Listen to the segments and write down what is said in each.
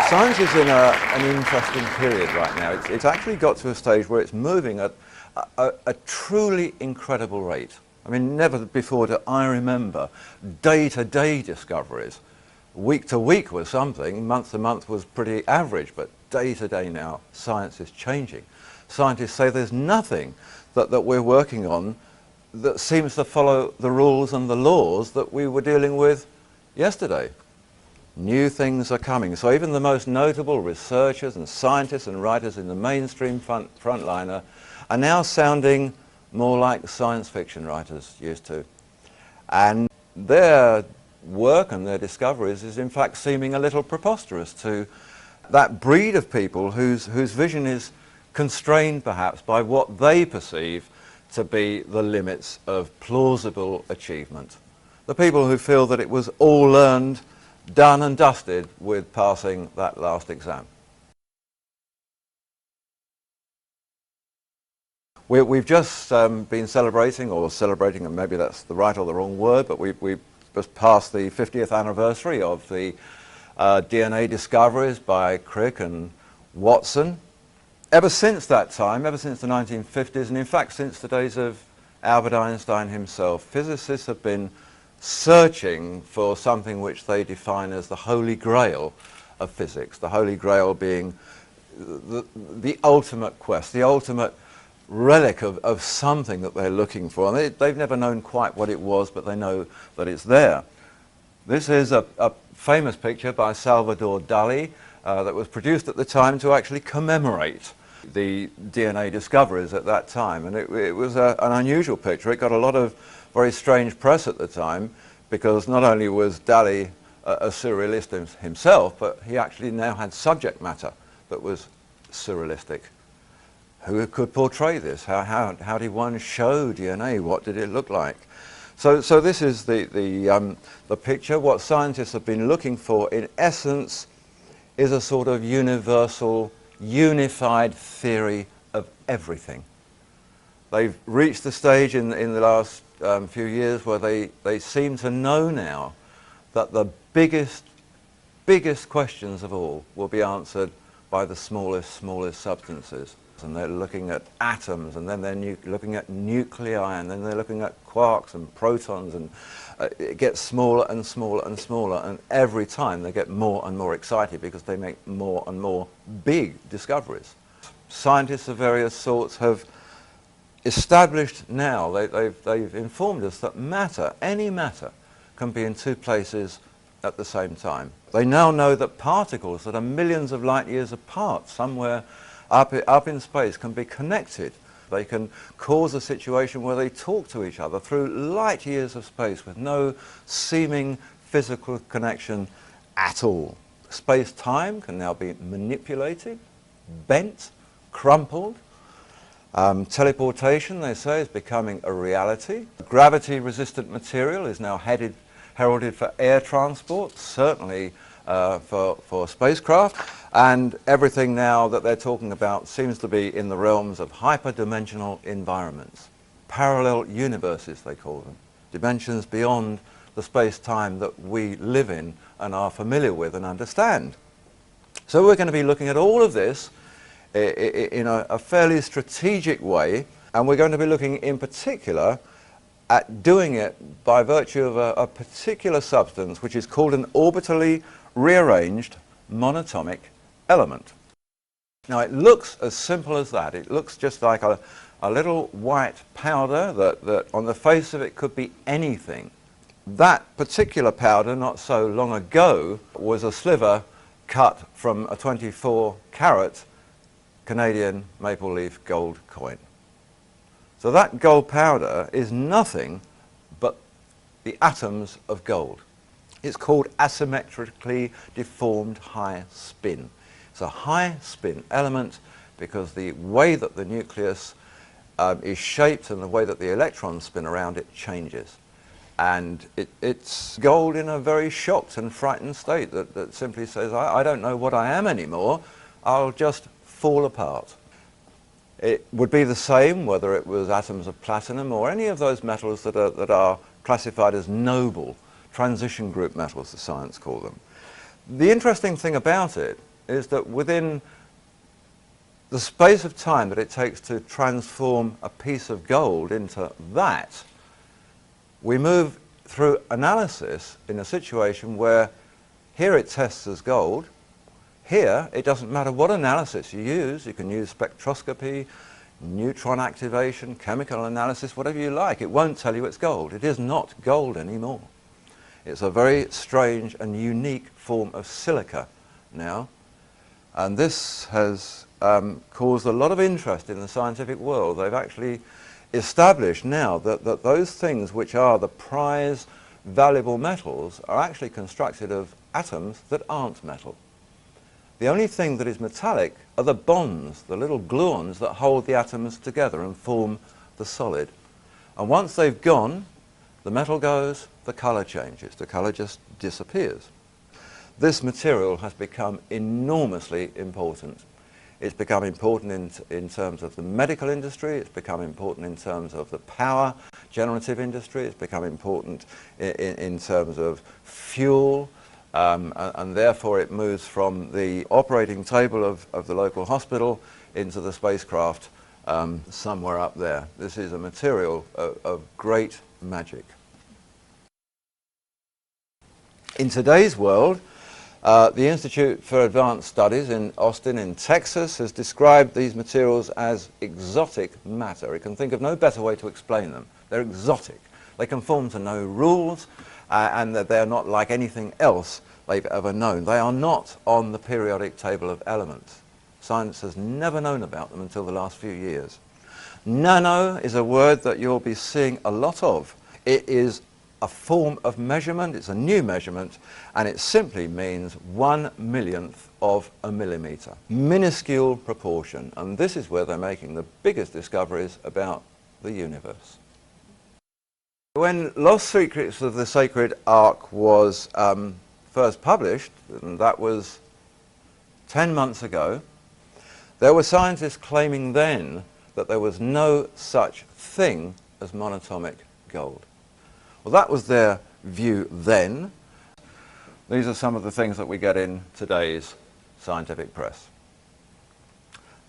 Science is in an interesting period right now. It's actually got to a stage where it's moving at a truly incredible rate. I mean, never before do I remember day-to-day discoveries. Week to week was something, month to month was pretty average, but day to day now, science is changing. Scientists say there's nothing that we're working on that seems to follow the rules and the laws that we were dealing with yesterday. New things are coming. So even the most notable researchers and scientists and writers in the mainstream frontliner are now sounding more like science fiction writers used to. And their work and their discoveries is in fact seeming a little preposterous to that breed of people whose vision is constrained perhaps by what they perceive to be the limits of plausible achievement. The people who feel that it was all learned, done and dusted with passing that last exam. We've just been celebrating, and maybe that's the right or the wrong word, but we've just passed the 50th anniversary of the DNA discoveries by Crick and Watson. Ever since that time, ever since the 1950s, and in fact since the days of Albert Einstein himself, physicists have been searching for something which they define as the holy grail of physics, the holy grail being the ultimate quest, the ultimate relic of something that they're looking for. And they've never known quite what it was, but they know that it's there. This is a famous picture by Salvador Dali that was produced at the time to actually commemorate the DNA discoveries at that time. And it was an unusual picture. It got a lot of very strange press at the time, because not only was Dali a surrealist himself, but he actually now had subject matter that was surrealistic. Who could portray this? How did one show DNA? What did it look like? So this is the picture. What scientists have been looking for, in essence, is a sort of universal, unified theory of everything. They've reached the stage in the last few years where they seem to know now that the biggest questions of all will be answered by the smallest substances. And they're looking at atoms, and then they're looking at nuclei, and then they're looking at quarks and protons, and it gets smaller and smaller and smaller, and every time they get more and more excited because they make more and more big discoveries. Scientists of various sorts have established now, they've informed us that matter, any matter, can be in two places at the same time. They now know that particles that are millions of light years apart, somewhere up in space, can be connected. They can cause a situation where they talk to each other through light years of space with no seeming physical connection at all. Space-time can now be manipulated, bent, crumpled. Teleportation, they say, is becoming a reality. Gravity-resistant material is now heralded for air transport, certainly for spacecraft, and everything now that they're talking about seems to be in the realms of hyperdimensional environments. Parallel universes, they call them. Dimensions beyond the space-time that we live in and are familiar with and understand. So we're going to be looking at all of this in a fairly strategic way, and we're going to be looking in particular at doing it by virtue of a particular substance which is called an orbitally rearranged monoatomic element. Now it looks as simple as that. It looks just like a little white powder that on the face of it could be anything. That particular powder, not so long ago, was a sliver cut from a 24-carat Canadian maple leaf gold coin. So that gold powder is nothing but the atoms of gold. It's called asymmetrically deformed high spin. It's a high spin element because the way that the nucleus is shaped and the way that the electrons spin around it changes. And it's gold in a very shocked and frightened state that simply says, I don't know what I am anymore, I'll just fall apart. It would be the same whether it was atoms of platinum or any of those metals that are classified as noble, transition group metals, the science call them. The interesting thing about it is that within the space of time that it takes to transform a piece of gold into that, we move through analysis in a situation where here it tests as gold. Here, it doesn't matter what analysis you use. You can use spectroscopy, neutron activation, chemical analysis, whatever you like. It won't tell you it's gold. It is not gold anymore. It's a very strange and unique form of silica now. And this has caused a lot of interest in the scientific world. They've actually established now that those things which are the prize valuable metals are actually constructed of atoms that aren't metal. The only thing that is metallic are the bonds, the little gluons that hold the atoms together and form the solid. And once they've gone, the metal goes, the colour changes, the colour just disappears. This material has become enormously important. It's become important in terms of the medical industry, it's become important in terms of the power generative industry, it's become important in terms of fuel, and therefore it moves from the operating table of the local hospital into the spacecraft somewhere up there. This is a material of great magic. In today's world, the Institute for Advanced Studies in Austin in Texas has described these materials as exotic matter. It can think of no better way to explain them. They're exotic. They conform to no rules, and that they're not like anything else they've ever known. They are not on the periodic table of elements. Science has never known about them until the last few years. Nano is a word that you'll be seeing a lot of. It is a form of measurement, it's a new measurement, and it simply means 1/1,000,000th of a millimetre. Minuscule proportion, and this is where they're making the biggest discoveries about the universe. When Lost Secrets of the Sacred Ark was first published, and that was 10 months ago, there were scientists claiming then that there was no such thing as monatomic gold. Well, that was their view then. These are some of the things that we get in today's scientific press.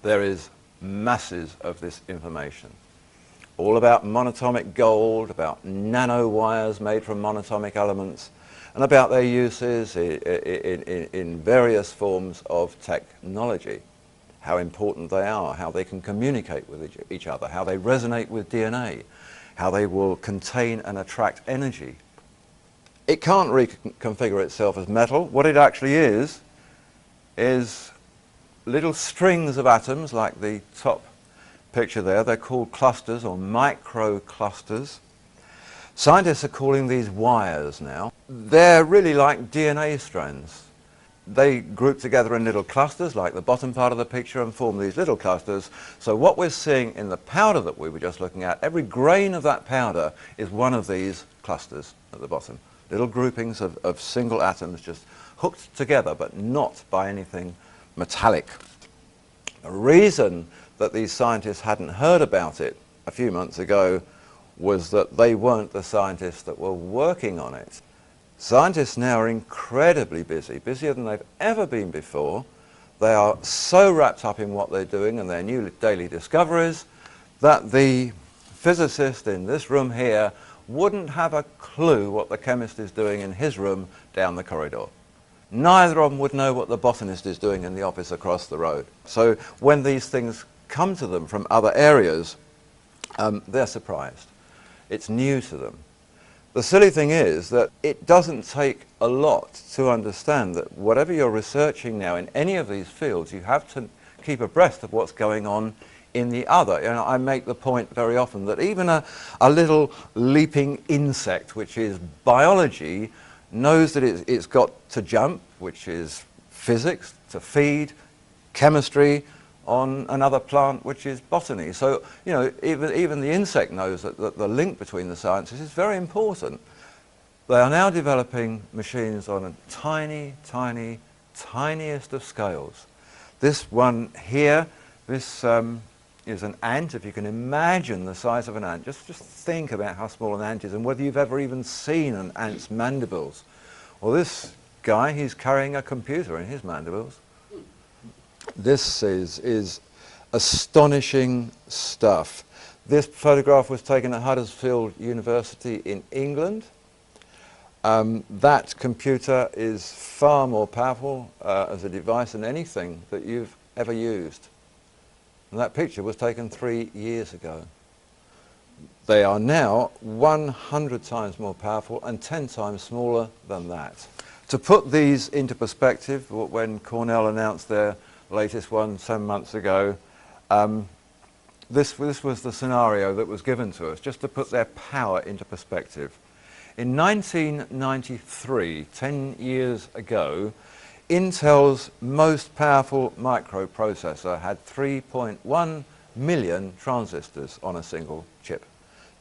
There is masses of this information, all about monatomic gold, about nanowires made from monatomic elements, and about their uses in various forms of technology, how important they are, how they can communicate with each other, how they resonate with DNA, how they will contain and attract energy. It can't reconfigure itself as metal. What it actually is little strings of atoms like the top picture there. They're called clusters or microclusters. Scientists are calling these wires now. They're really like DNA strands. They group together in little clusters like the bottom part of the picture and form these little clusters. So what we're seeing in the powder that we were just looking at, every grain of that powder is one of these clusters at the bottom. Little groupings of single atoms just hooked together but not by anything metallic. The reason that these scientists hadn't heard about it a few months ago was that they weren't the scientists that were working on it. Scientists now are incredibly busy, busier than they've ever been before. They are so wrapped up in what they're doing and their new daily discoveries that the physicist in this room here wouldn't have a clue what the chemist is doing in his room down the corridor. Neither of them would know what the botanist is doing in the office across the road. So when these things come to them from other areas, they're surprised. It's new to them. The silly thing is that it doesn't take a lot to understand that whatever you're researching now in any of these fields, you have to keep abreast of what's going on in the other. You know, I make the point very often that even a little leaping insect, which is biology, knows that it's got to jump, which is physics, to feed, chemistry, on another plant, which is botany. So, you know, even the insect knows that the link between the sciences is very important. They are now developing machines on a tiny, tiny, tiniest of scales. This one here, this is an ant. If you can imagine the size of an ant, just think about how small an ant is and whether you've ever even seen an ant's mandibles. Well, this guy, he's carrying a computer in his mandibles. This is astonishing stuff. This photograph was taken at Huddersfield University in England. That computer is far more powerful as a device than anything that you've ever used. And that picture was taken 3 years ago. They are now 100 times more powerful and 10 times smaller than that. To put these into perspective, when Cornell announced their latest one 7 months ago, this was the scenario that was given to us, just to put their power into perspective. In 1993, 10 years ago, Intel's most powerful microprocessor had 3.1 million transistors on a single chip.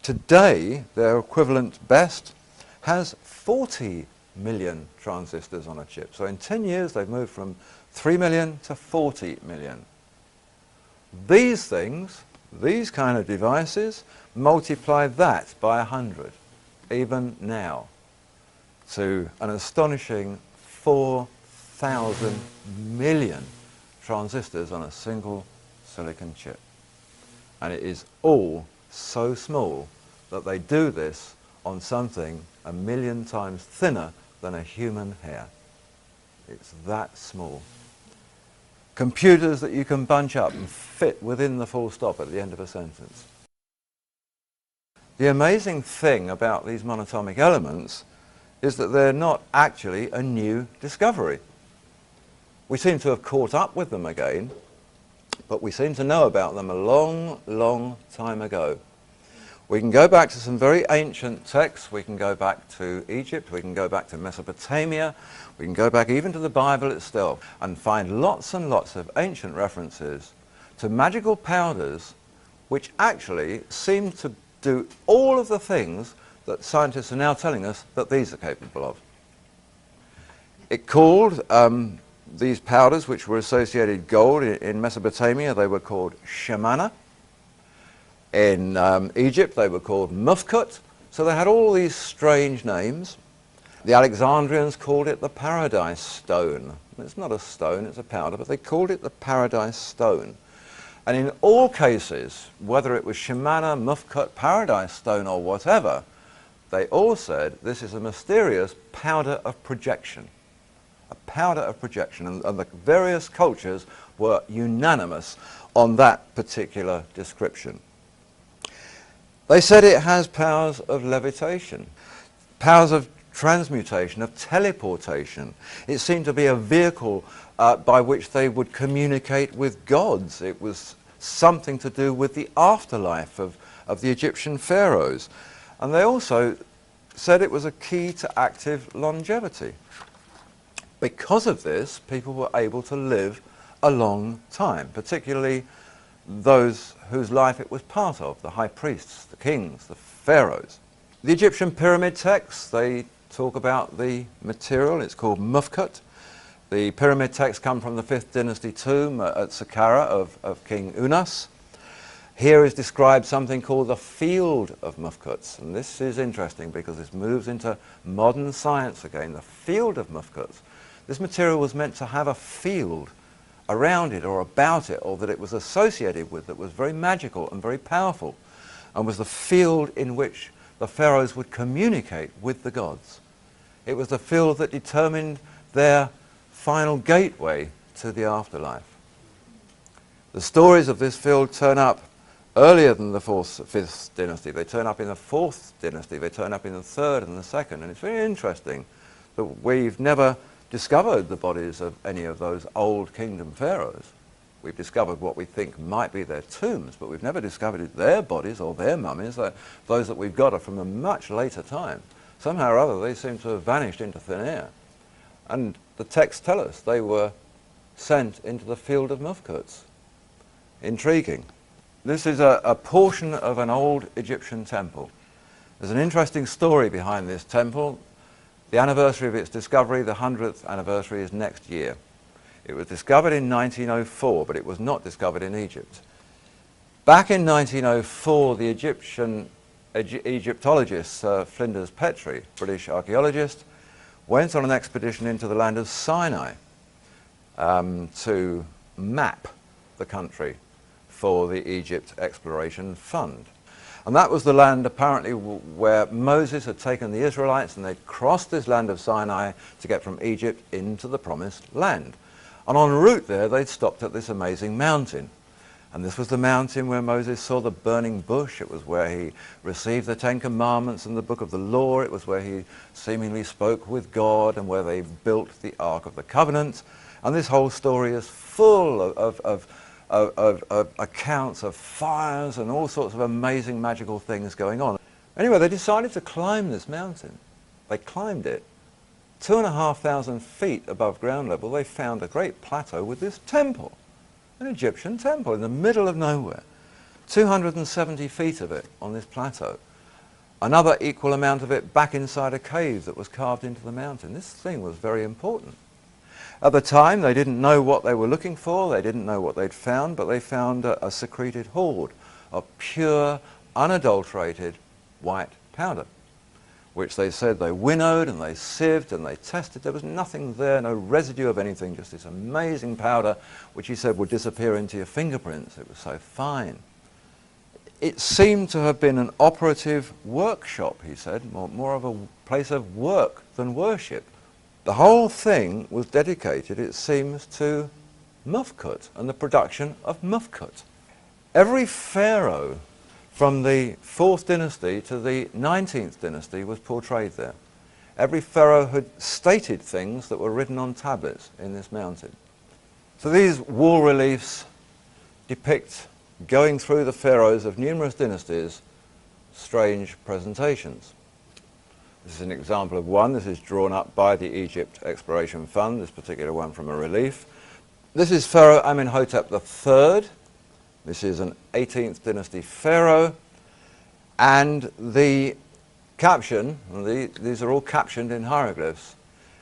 Today, their equivalent best has 40 million transistors on a chip. So in 10 years, they've moved from 3 million to 40 million. These things, these kind of devices, multiply that by 100, even now, to an astonishing 4,000 million transistors on a single silicon chip. And it is all so small that they do this on something 1,000,000 times thinner than a human hair. It's that small. Computers that you can bunch up and fit within the full stop at the end of a sentence. The amazing thing about these monatomic elements is that they're not actually a new discovery. We seem to have caught up with them again, but we seem to know about them a long, long time ago. We can go back to some very ancient texts. We can go back to Egypt, we can go back to Mesopotamia, we can go back even to the Bible itself and find lots and lots of ancient references to magical powders which actually seem to do all of the things that scientists are now telling us that these are capable of. It called these powders, which were associated gold in Mesopotamia, they were called shamana. In Egypt, they were called mufkut. So they had all these strange names. The Alexandrians called it the paradise stone. It's not a stone, it's a powder, but they called it the paradise stone. And in all cases, whether it was shamana, mufkut, paradise stone, or whatever, they all said this is a mysterious powder of projection. A powder of projection. And the various cultures were unanimous on that particular description. They said it has powers of levitation, powers of transmutation, of teleportation. It seemed to be a vehicle by which they would communicate with gods. It was something to do with the afterlife of the Egyptian pharaohs. And they also said it was a key to active longevity. Because of this, people were able to live a long time, particularly those whose life it was part of, the high priests, the kings, the pharaohs. The Egyptian pyramid texts, they talk about the material. It's called mufkut. The pyramid texts come from the 5th dynasty tomb at Saqqara of King Unas. Here is described something called the field of mufkuts, and this is interesting because this moves into modern science again, the field of mufkuts. This material was meant to have a field around it or about it, or that it was associated with, that was very magical and very powerful, and was the field in which the pharaohs would communicate with the gods. It was the field that determined their final gateway to the afterlife. The stories of this field turn up earlier than the 5th dynasty. They turn up in the 4th dynasty, they turn up in the 3rd and the 2nd, and it's very interesting that we've never discovered the bodies of any of those old kingdom pharaohs. We've discovered what we think might be their tombs, but we've never discovered their bodies or their mummies. Those that we've got are from a much later time. Somehow or other they seem to have vanished into thin air. And the texts tell us they were sent into the field of mufkuts. Intriguing. This is a portion of an old Egyptian temple. There's an interesting story behind this temple. The anniversary of its discovery, the 100th anniversary, is next year. It was discovered in 1904, but it was not discovered in Egypt. Back in 1904, the Egyptologist Flinders Petrie, British archaeologist, went on an expedition into the land of Sinai to map the country for the Egypt Exploration Fund. And that was the land apparently where Moses had taken the Israelites and they'd crossed this land of Sinai to get from Egypt into the Promised Land. And en route there they'd stopped at this amazing mountain. And this was the mountain where Moses saw the burning bush. It was where he received the Ten Commandments and the Book of the Law. It was where he seemingly spoke with God and where they built the Ark of the Covenant. And this whole story is full of accounts of fires and all sorts of amazing magical things going on. Anyway, they decided to climb this mountain. They climbed it. 2,500 feet above ground level, they found a great plateau with this temple, an Egyptian temple in the middle of nowhere. 270 feet of it on this plateau. Another equal amount of it back inside a cave that was carved into the mountain. This thing was very important. At the time, they didn't know what they were looking for, they didn't know what they'd found, but they found a secreted hoard of pure, unadulterated white powder, which they said they winnowed and they sieved and they tested. There was nothing there, no residue of anything, just this amazing powder, which he said would disappear into your fingerprints. It was so fine. It seemed to have been an operative workshop, he said, more of a place of work than worship. The whole thing was dedicated, it seems, to mufkut and the production of mufkut. Every pharaoh from the 4th dynasty to the 19th dynasty was portrayed there. Every pharaoh had stated things that were written on tablets in this mountain. So these wall reliefs depict, going through the pharaohs of numerous dynasties, strange presentations. This is an example of one. This is drawn up by the Egypt Exploration Fund, this particular one from a relief. This is Pharaoh Amenhotep III. This is an 18th dynasty pharaoh. And the caption, these are all captioned in hieroglyphs.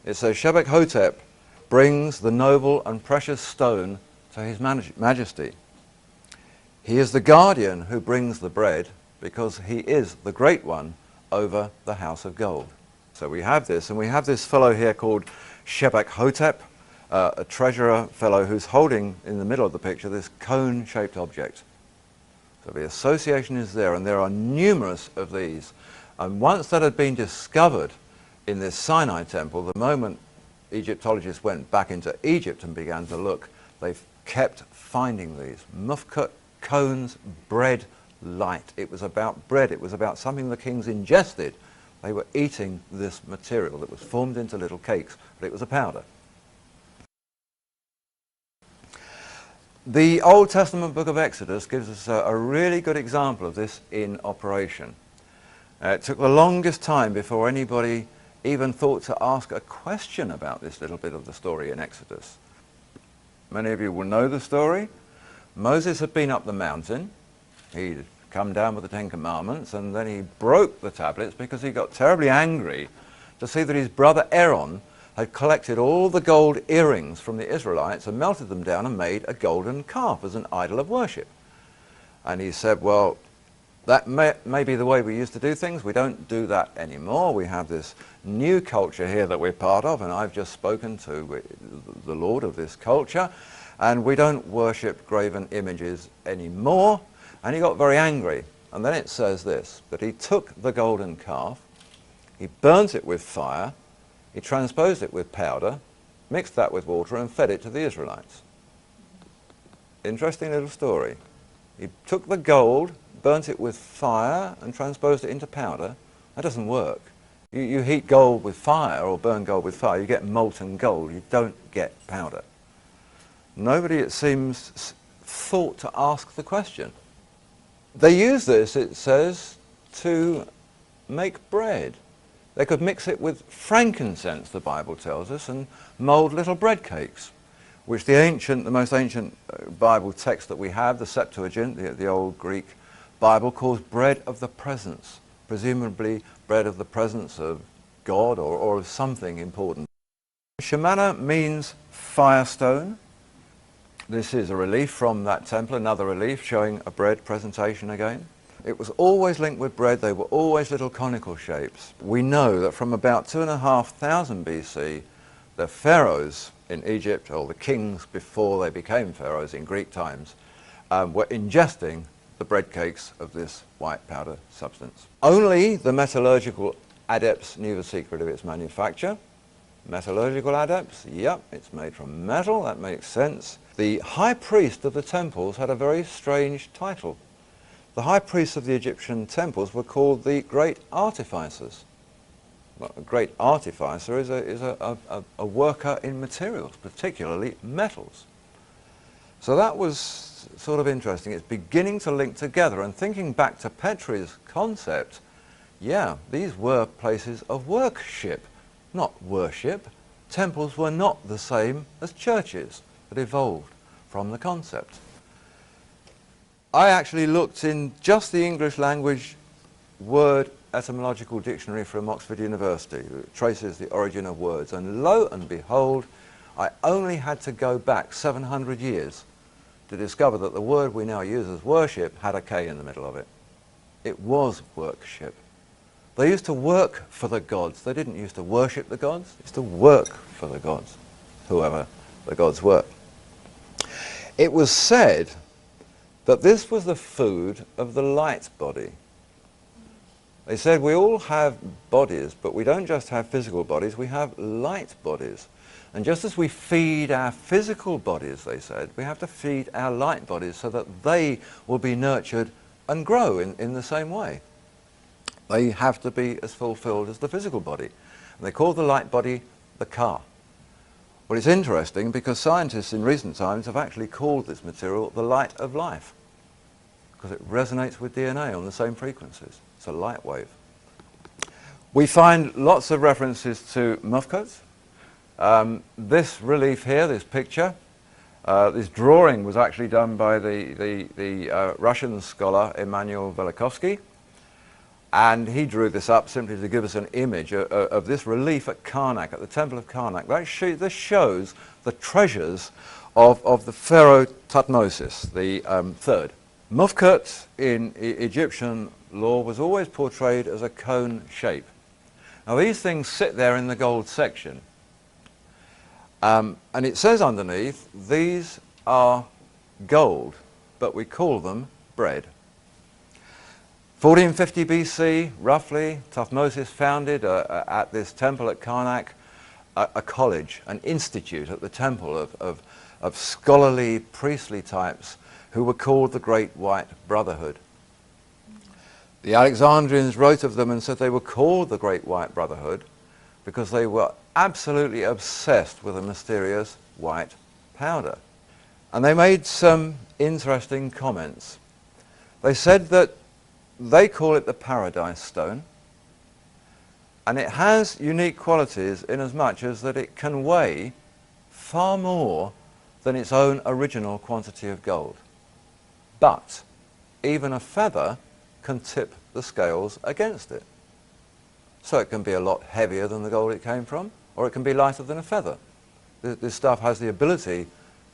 It says, Shebek Hotep brings the noble and precious stone to his majesty. He is the guardian who brings the bread because he is the great one over the house of gold. So we have this, and we have this fellow here called Shebek Hotep, a treasurer fellow who's holding in the middle of the picture this cone-shaped object. So the association is there, and there are numerous of these. And once that had been discovered in this Sinai temple, the moment Egyptologists went back into Egypt and began to look, they've kept finding these. Mufkut, cones, bread, light. It was about bread. It was about something the kings ingested. They were eating this material that was formed into little cakes, but it was a powder. The Old Testament book of Exodus gives us a really good example of this in operation. It took the longest time before anybody even thought to ask a question about this little bit of the story in Exodus. Many of you will know the story. Moses had been up the mountain. He'd come down with the Ten Commandments, and then he broke the tablets because he got terribly angry to see that his brother Aaron had collected all the gold earrings from the Israelites and melted them down and made a golden calf as an idol of worship. And he said, well, that may be the way we used to do things. We don't do that anymore. We have this new culture here that we're part of, and I've just spoken to the Lord of this culture, and we don't worship graven images anymore. And he got very angry. And then it says this, that he took the golden calf, he burnt it with fire, he transposed it with powder, mixed that with water, and fed it to the Israelites. Interesting little story. He took the gold, burnt it with fire, and transposed it into powder. That doesn't work. You heat gold with fire or burn gold with fire, you get molten gold. You don't get powder. Nobody, it seems, thought to ask the question. They use this, it says, to make bread. They could mix it with frankincense, the Bible tells us, and mold little bread cakes, which the most ancient Bible text that we have, the Septuagint, the old Greek Bible, calls bread of the presence, presumably bread of the presence of God or of something important. Shemana means firestone. This is a relief from that temple, another relief showing a bread presentation again. It was always linked with bread. They were always little conical shapes. We know that from about 2,500 BC, the pharaohs in Egypt, or the kings before they became pharaohs in Greek times, were ingesting the bread cakes of this white powder substance. Only the metallurgical adepts knew the secret of its manufacture. Metallurgical adepts, yep, it's made from metal, that makes sense. The high priest of the temples had a very strange title. The high priests of the Egyptian temples were called the great artificers. Well, a great artificer is a worker in materials, particularly metals. So that was sort of interesting. It's beginning to link together, and thinking back to Petrie's concept, yeah, these were places of worship, not worship. Temples were not the same as churches, that evolved from the concept. I actually looked in just the English language word etymological dictionary from Oxford University. It traces the origin of words, and lo and behold, I only had to go back 700 years to discover that the word we now use as worship had a K in the middle of it. It was worship. They used to work for the gods. They didn't used to worship the gods. They used to work for the gods, whoever the gods were. It was said that this was the food of the light body. They said we all have bodies, but we don't just have physical bodies, we have light bodies. And just as we feed our physical bodies, they said, we have to feed our light bodies so that they will be nurtured and grow in the same way. They have to be as fulfilled as the physical body. And they call the light body the ka. Well, it's interesting because scientists in recent times have actually called this material the light of life, because it resonates with DNA on the same frequencies. It's a light wave. We find lots of references to mufkats. This relief here, this picture, this drawing was actually done by the Russian scholar Emanuel Velikovsky, and he drew this up simply to give us an image of this relief at Karnak, at the Temple of Karnak. This shows the treasures of the Pharaoh Thutmose, the third. Mufkat in Egyptian law was always portrayed as a cone shape. Now these things sit there in the gold section, and it says underneath, these are gold, but we call them bread. 1450 BC, roughly, Thutmose founded at this temple at Karnak a college, an institute at the temple of scholarly, priestly types who were called the Great White Brotherhood. The Alexandrians wrote of them and said they were called the Great White Brotherhood because they were absolutely obsessed with a mysterious white powder. And they made some interesting comments. They said that they call it the Paradise Stone, and it has unique qualities in as much as that it can weigh far more than its own original quantity of gold. But even a feather can tip the scales against it. So it can be a lot heavier than the gold it came from, or it can be lighter than a feather. This stuff has the ability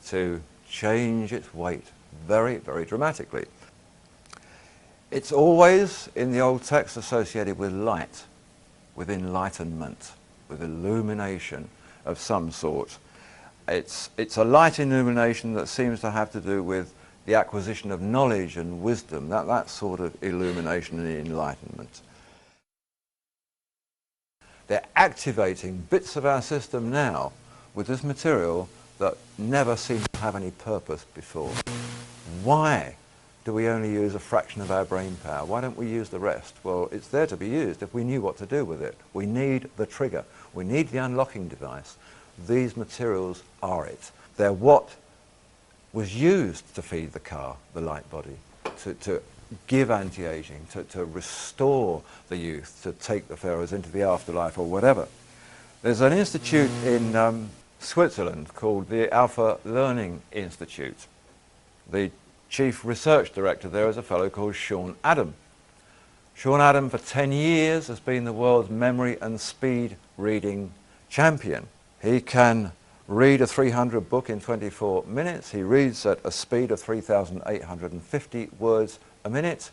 to change its weight very, very dramatically. It's always, in the old text, associated with light, with enlightenment, with illumination of some sort. It's a light illumination that seems to have to do with the acquisition of knowledge and wisdom, that sort of illumination and enlightenment. They're activating bits of our system now with this material that never seemed to have any purpose before. Why do we only use a fraction of our brain power? Why don't we use the rest? Well, it's there to be used if we knew what to do with it. We need the trigger. We need the unlocking device. These materials are it. They're what was used to feed the car, the light body, to give anti-aging, to restore the youth, to take the pharaohs into the afterlife or whatever. There's an institute in Switzerland called the Alpha Learning Institute. The chief research director there is a fellow called Sean Adam. Sean Adam for 10 years has been the world's memory and speed reading champion. He can read a 300 book in 24 minutes. He reads at a speed of 3,850 words a minute.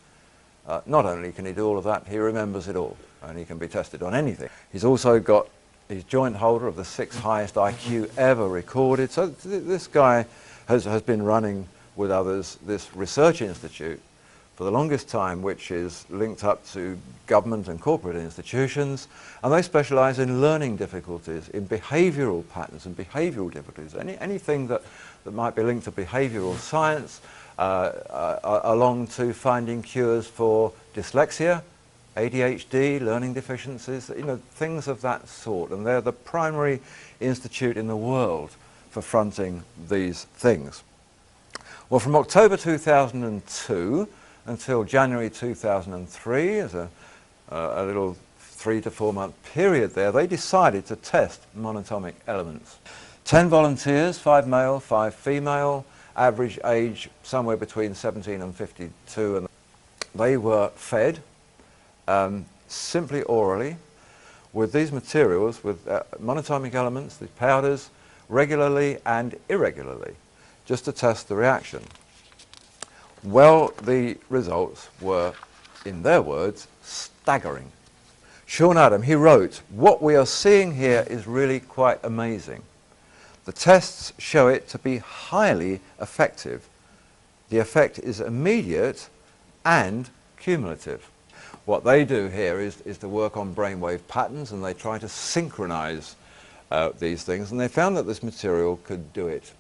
Not only can he do all of that, he remembers it all, and he can be tested on anything. He's also got He's joint holder of the 6th highest IQ ever recorded. So this guy has been running with others this research institute for the longest time, which is linked up to government and corporate institutions, and they specialize in learning difficulties, in behavioral patterns and behavioral difficulties, anything that might be linked to behavioral science, along to finding cures for dyslexia, ADHD, learning deficiencies, things of that sort. And they're the primary institute in the world for fronting these things. Well, from October 2002 until January 2003, as a little 3 to 4 month period there, they decided to test monatomic elements. 10 volunteers, 5 male, 5 female, average age somewhere between 17 and 52, and they were fed simply orally with these materials, with monatomic elements, the powders, regularly and irregularly, just to test the reaction. Well, the results were, in their words, staggering. Sean Adam, he wrote, "What we are seeing here is really quite amazing. The tests show it to be highly effective. The effect is immediate and cumulative." What they do here is to work on brainwave patterns, and they try to synchronize these things, and they found that this material could do it.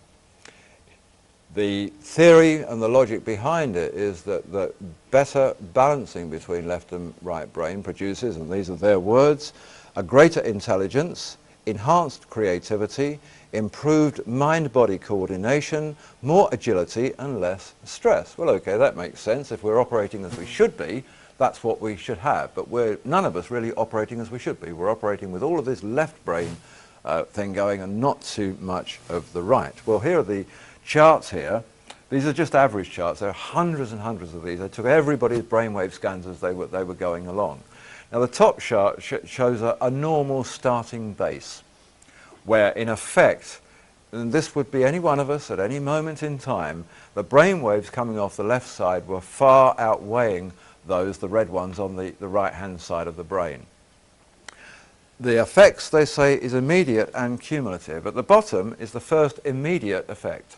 The theory and the logic behind it is that the better balancing between left and right brain produces, and these are their words, a greater intelligence, enhanced creativity, improved mind-body coordination, more agility and less stress. Well, okay, that makes sense. If we're operating as we should be, that's what we should have. But we're none of us really operating as we should be. We're operating with all of this left brain thing going and not too much of the right. Well, here are the charts here. These are just average charts. There are hundreds and hundreds of these. They took everybody's brainwave scans as they were going along. Now, the top chart shows a normal starting base, where in effect, and this would be any one of us at any moment in time, the brainwaves coming off the left side were far outweighing those, the red ones, on the right-hand side of the brain. The effects, they say, is immediate and cumulative. At the bottom is the first immediate effect.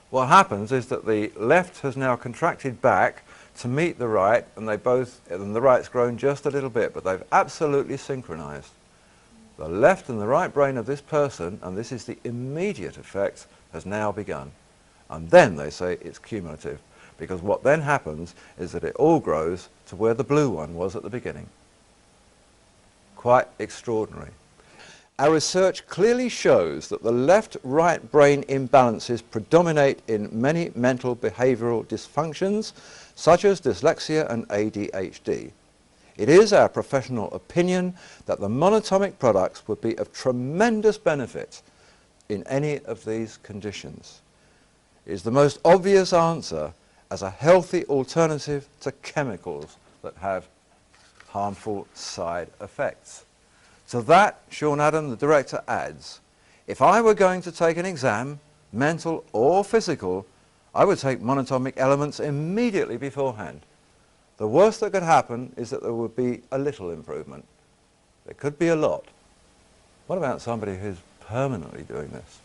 What happens is that the left has now contracted back to meet the right, and the right's grown just a little bit, but they've absolutely synchronized. The left and the right brain of this person, and this is the immediate effect, has now begun. And then they say it's cumulative, because what then happens is that it all grows to where the blue one was at the beginning. Quite extraordinary. Our research clearly shows that the left-right brain imbalances predominate in many mental behavioral dysfunctions, such as dyslexia and ADHD. It is our professional opinion that the monatomic products would be of tremendous benefit in any of these conditions. It is the most obvious answer as a healthy alternative to chemicals that have harmful side effects. To that, Sean Adam, the director, adds, "If I were going to take an exam, mental or physical, I would take monatomic elements immediately beforehand. The worst that could happen is that there would be a little improvement. There could be a lot. What about somebody who's permanently doing this,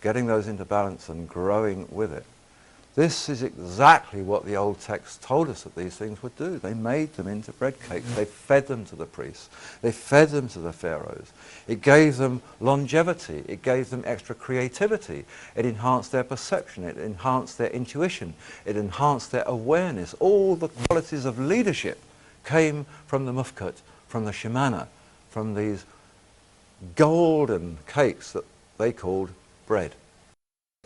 getting those into balance and growing with it?" This is exactly what the old texts told us that these things would do. They made them into bread cakes. They fed them to the priests. They fed them to the pharaohs. It gave them longevity. It gave them extra creativity. It enhanced their perception. It enhanced their intuition. It enhanced their awareness. All the qualities of leadership came from the mufkut, from the shemana, from these golden cakes that they called bread.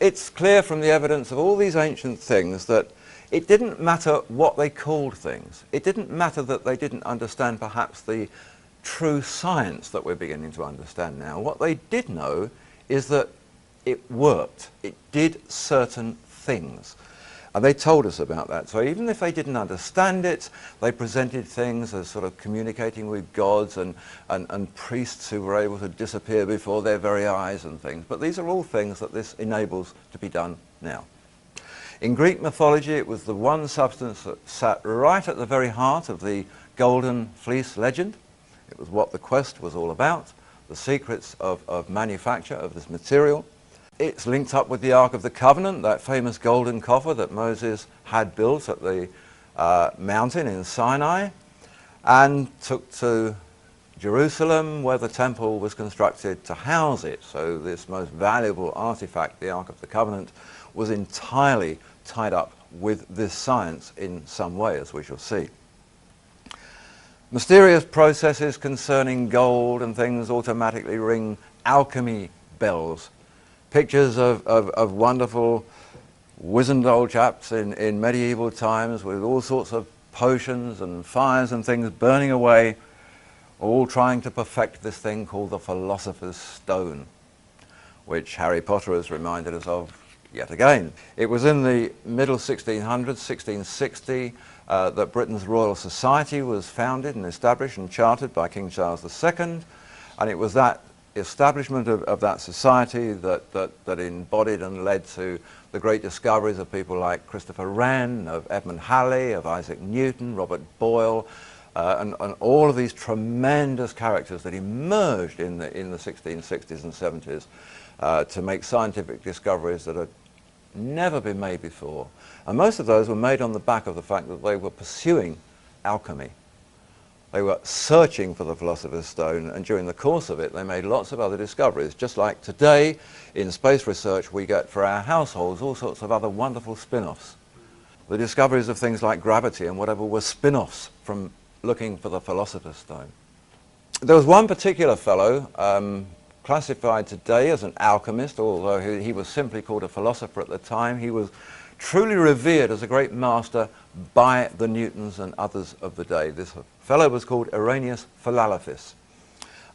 It's clear from the evidence of all these ancient things that it didn't matter what they called things. It didn't matter that they didn't understand perhaps the true science that we're beginning to understand now. What they did know is that it worked. It did certain things. And they told us about that. So even if they didn't understand it, they presented things as sort of communicating with gods and priests who were able to disappear before their very eyes and things. But these are all things that this enables to be done now. In Greek mythology, it was the one substance that sat right at the very heart of the Golden Fleece legend. It was what the quest was all about. the secrets of manufacture of this material. It's linked up with the Ark of the Covenant, that famous golden coffer that Moses had built at the mountain in Sinai, and took to Jerusalem, where the temple was constructed to house it. So this most valuable artifact, the Ark of the Covenant, was entirely tied up with this science in some way, as we shall see. Mysterious processes concerning gold and things automatically ring alchemy bells. Pictures of wonderful wizened old chaps in medieval times with all sorts of potions and fires and things burning away, all trying to perfect this thing called the Philosopher's Stone, which Harry Potter has reminded us of yet again. It was in the middle 1600s, 1660, that Britain's Royal Society was founded and established and chartered by King Charles II, and it was that establishment of that society that embodied and led to the great discoveries of people like Christopher Wren, of Edmund Halley, of Isaac Newton, Robert Boyle, and all of these tremendous characters that emerged in the 1660s and 70s to make scientific discoveries that had never been made before. And most of those were made on the back of the fact that they were pursuing alchemy. They were searching for the Philosopher's Stone, and during the course of it they made lots of other discoveries. Just like today in space research we get for our households all sorts of other wonderful spin-offs. The discoveries of things like gravity and whatever were spin-offs from looking for the Philosopher's Stone. There was one particular fellow classified today as an alchemist, although he was simply called a philosopher at the time. He was truly revered as a great master by the Newtons and others of the day. This fellow was called Irenaeus Philalathus.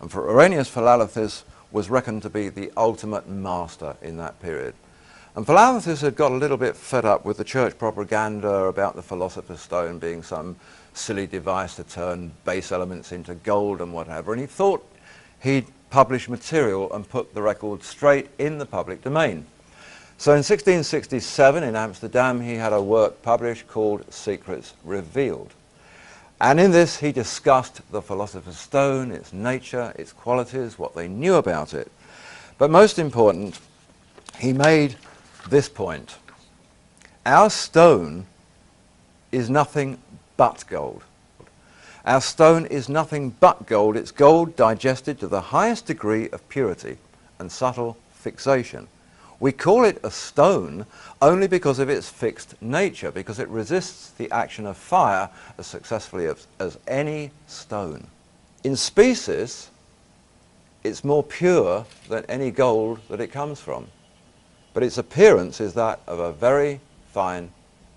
And for Irenaeus Philalathus was reckoned to be the ultimate master in that period. And Philalathus had got a little bit fed up with the church propaganda about the Philosopher's Stone being some silly device to turn base elements into gold and whatever, and he thought he'd publish material and put the record straight in the public domain. So in 1667 in Amsterdam he had a work published called Secrets Revealed. And in this he discussed the Philosopher's Stone, its nature, its qualities, what they knew about it. But most important, he made this point: our stone is nothing but gold. Our stone is nothing but gold. It's gold digested to the highest degree of purity and subtle fixation. We call it a stone only because of its fixed nature, because it resists the action of fire as successfully as any stone. In species, it's more pure than any gold that it comes from, but its appearance is that of a very fine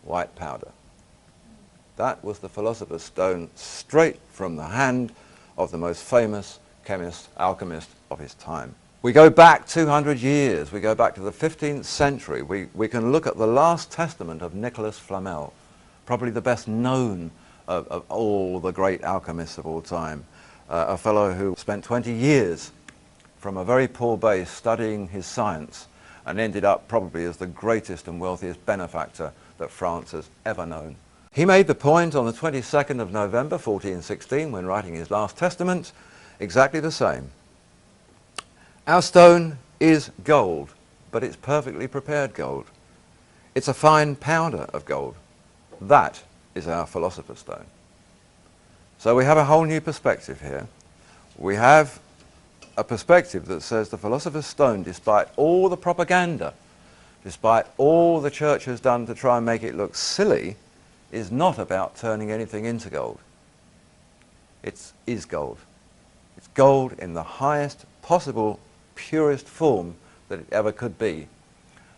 white powder. That was the Philosopher's Stone, straight from the hand of the most famous chemist, alchemist of his time. We go back 200 years, we go back to the 15th century. We can look at the last testament of Nicholas Flamel, probably the best known of all the great alchemists of all time. A fellow who spent 20 years from a very poor base studying his science and ended up probably as the greatest and wealthiest benefactor that France has ever known. He made the point on the 22nd of November 1416, when writing his last testament, exactly the same. Our stone is gold, but it's perfectly prepared gold. It's a fine powder of gold. That is our Philosopher's Stone. So we have a whole new perspective here. We have a perspective that says the Philosopher's Stone, despite all the propaganda, despite all the church has done to try and make it look silly, is not about turning anything into gold. It is gold. It's gold in the highest possible, purest form that it ever could be.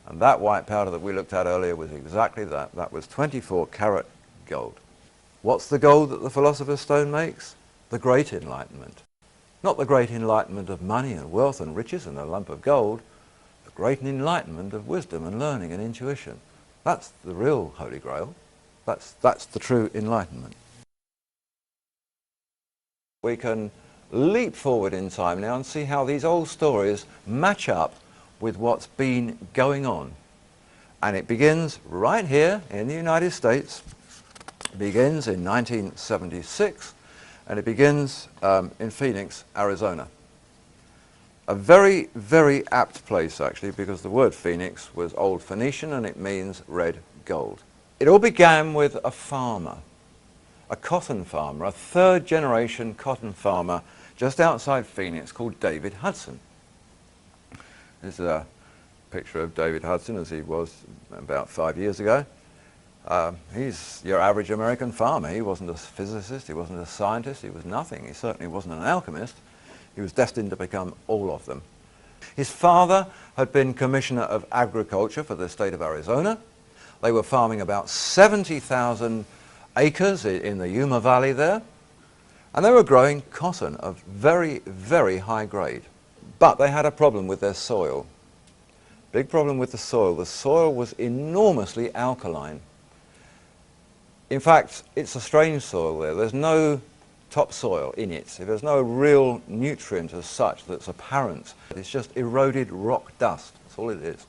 And that white powder that we looked at earlier was exactly that. That was 24 karat gold. What's the gold that the Philosopher's Stone makes? The Great Enlightenment. Not the great enlightenment of money and wealth and riches and a lump of gold. The great enlightenment of wisdom and learning and intuition. That's the real Holy Grail. That's the true enlightenment. We can leap forward in time now and see how these old stories match up with what's been going on. And it begins right here in the United States. It begins in 1976, and it begins in Phoenix, Arizona. A very, very apt place actually, because the word phoenix was Old Phoenician and it means red gold. It all began with a farmer, a cotton farmer, a third generation cotton farmer just outside Phoenix called David Hudson. This is a picture of David Hudson as he was about 5 years ago. He's your average American farmer. He wasn't a physicist, he wasn't a scientist, he was nothing. He certainly wasn't an alchemist. He was destined to become all of them. His father had been Commissioner of Agriculture for the state of Arizona. They were farming about 70,000 acres in the Yuma Valley there, and they were growing cotton of very, very high grade. But they had a problem with their soil. Big problem with the soil. The soil was enormously alkaline. In fact, it's a strange soil there. There's no topsoil in it. There's no real nutrient as such that's apparent. It's just eroded rock dust. That's all it is.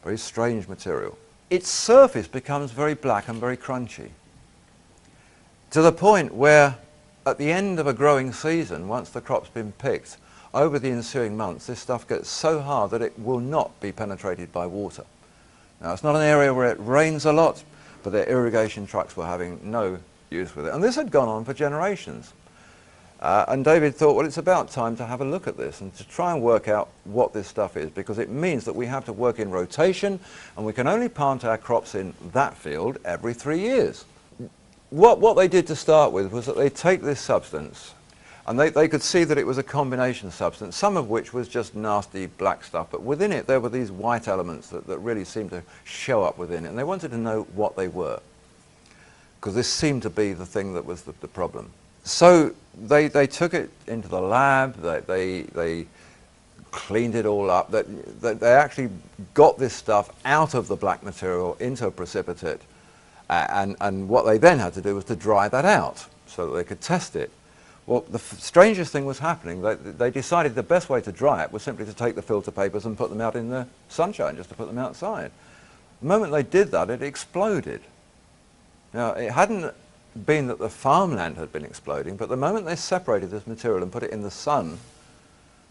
Very strange material. Its surface becomes very black and very crunchy, to the point where at the end of a growing season, once the crop's been picked, over the ensuing months this stuff gets so hard that it will not be penetrated by water. Now, it's not an area where it rains a lot, but their irrigation trucks were having no use with it. And this had gone on for generations. And David thought, well, it's about time to have a look at this and to try and work out what this stuff is, because it means that we have to work in rotation and we can only plant our crops in that field every 3 years. What they did to start with was that they take this substance, and they could see that it was a combination substance, some of which was just nasty black stuff, but within it there were these white elements that really seemed to show up within it, and they wanted to know what they were, because this seemed to be the thing that was the problem. So they took it into the lab, they cleaned it all up, they actually got this stuff out of the black material into a precipitate, and what they then had to do was to dry that out so that they could test it. Well, the strangest thing was happening. They decided the best way to dry it was simply to take the filter papers and put them out in the sunshine, just to put them outside. The moment they did that, it exploded. Now, it hadn't been that the farmland had been exploding, but the moment they separated this material and put it in the sun,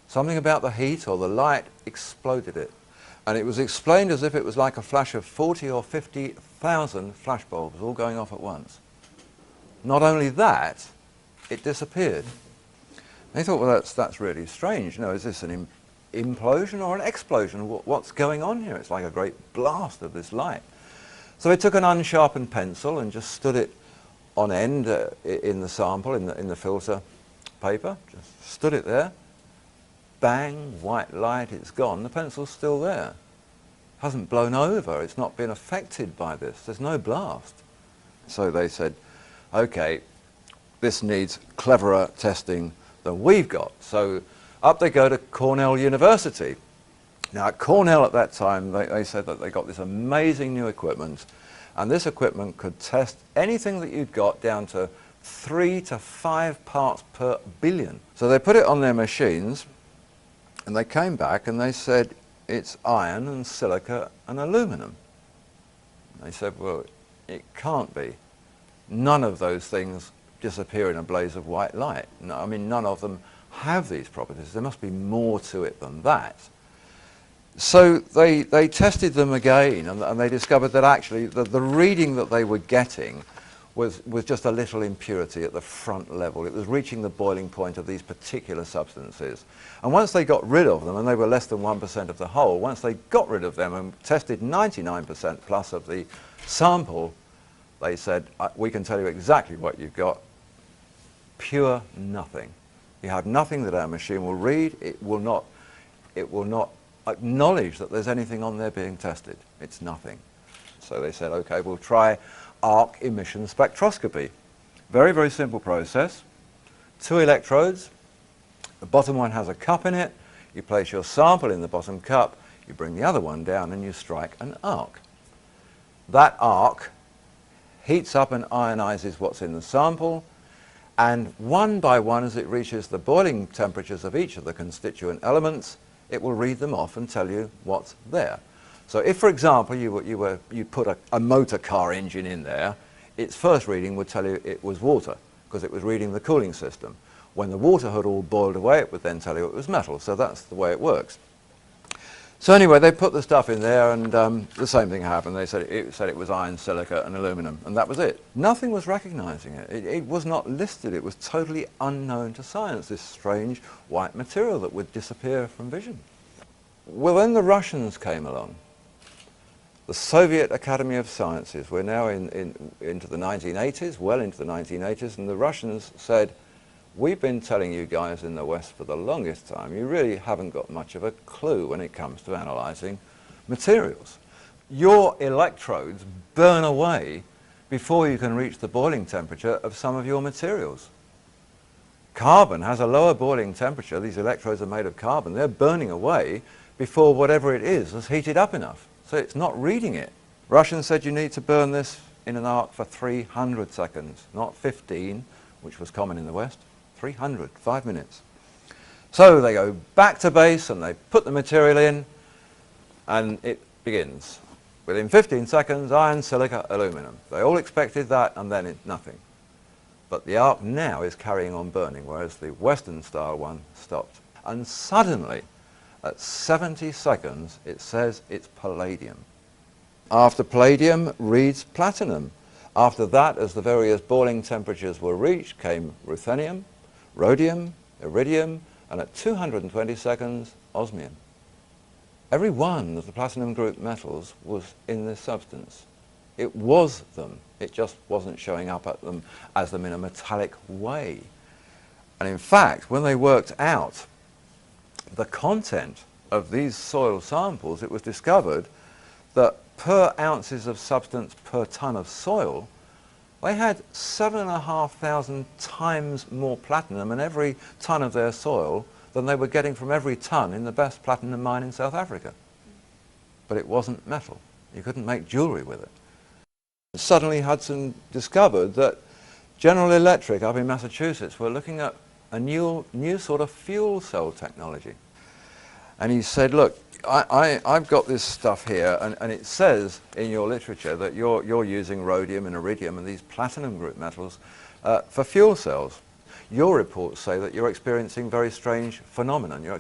something about the heat or the light exploded it. And it was explained as if it was like a flash of 40 or 50,000 flashbulbs all going off at once. Not only that, it disappeared. They thought, well, that's really strange. You know, is this an implosion or an explosion? What's going on here? It's like a great blast of this light. So they took an unsharpened pencil and just stood it on end in the sample, in the filter paper. Just stood it there. Bang, white light, it's gone. The pencil's still there. It hasn't blown over. It's not been affected by this. There's no blast. So they said, okay, this needs cleverer testing than we've got. So up they go to Cornell University. Now at Cornell at that time, they said that they got this amazing new equipment, and this equipment could test anything that you'd got down to 3 to 5 parts per billion. So they put it on their machines, and they came back and they said, it's iron and silica and aluminum. They said, well, it can't be. None of those things disappear in a blaze of white light. No, I mean, none of them have these properties. There must be more to it than that. So they tested them again, and they discovered that actually the reading that they were getting was just a little impurity at the front level. It was reaching the boiling point of these particular substances. And once they got rid of them, and they were less than 1% of the whole, once they got rid of them and tested 99% plus of the sample, they said, we can tell you exactly what you've got. Pure nothing. You have nothing that our machine will read. It will not acknowledge that there's anything on there being tested. It's nothing. So they said, okay, we'll try arc emission spectroscopy. Very, very simple process. 2 electrodes. The bottom one has a cup in it. You place your sample in the bottom cup. You bring the other one down and you strike an arc. That arc heats up and ionizes what's in the sample, and one by one, as it reaches the boiling temperatures of each of the constituent elements, it will read them off and tell you what's there. So if, for example, you put a motor car engine in there, its first reading would tell you it was water, because it was reading the cooling system. When the water had all boiled away, it would then tell you it was metal. So that's the way it works. So anyway, they put the stuff in there, and the same thing happened. They said it was iron, silica, and aluminum, and that was it. Nothing was recognizing it. It was not listed. It was totally unknown to science, this strange white material that would disappear from vision. Well, then the Russians came along. The Soviet Academy of Sciences. We're now into the 1980s, well into the 1980s, and the Russians said, we've been telling you guys in the West for the longest time, you really haven't got much of a clue when it comes to analysing materials. Your electrodes burn away before you can reach the boiling temperature of some of your materials. Carbon has a lower boiling temperature. These electrodes are made of carbon. They're burning away before whatever it is has heated up enough. So it's not reading it. Russians said you need to burn this in an arc for 300 seconds, not 15, which was common in the West. 300, 5 minutes. So they go back to base and they put the material in, and it begins. Within 15 seconds, iron, silica, aluminum. They all expected that, and then nothing. But the arc now is carrying on burning, whereas the Western style one stopped. And suddenly, at 70 seconds, it says it's palladium. After palladium reads platinum. After that, as the various boiling temperatures were reached, came ruthenium, rhodium, iridium, and at 220 seconds, osmium. Every one of the platinum group metals was in this substance. It was them. It just wasn't showing up at them as them in a metallic way. And in fact, when they worked out the content of these soil samples, it was discovered that per ounces of substance per ton of soil, they had 7,500 times more platinum in every ton of their soil than they were getting from every ton in the best platinum mine in South Africa. But it wasn't metal. You couldn't make jewelry with it. Suddenly Hudson discovered that General Electric up in Massachusetts were looking at a new sort of fuel cell technology. And he said, look, I've got this stuff here, and it says in your literature that you're using rhodium and iridium and these platinum group metals for fuel cells. Your reports say that you're experiencing very strange phenomenon. You're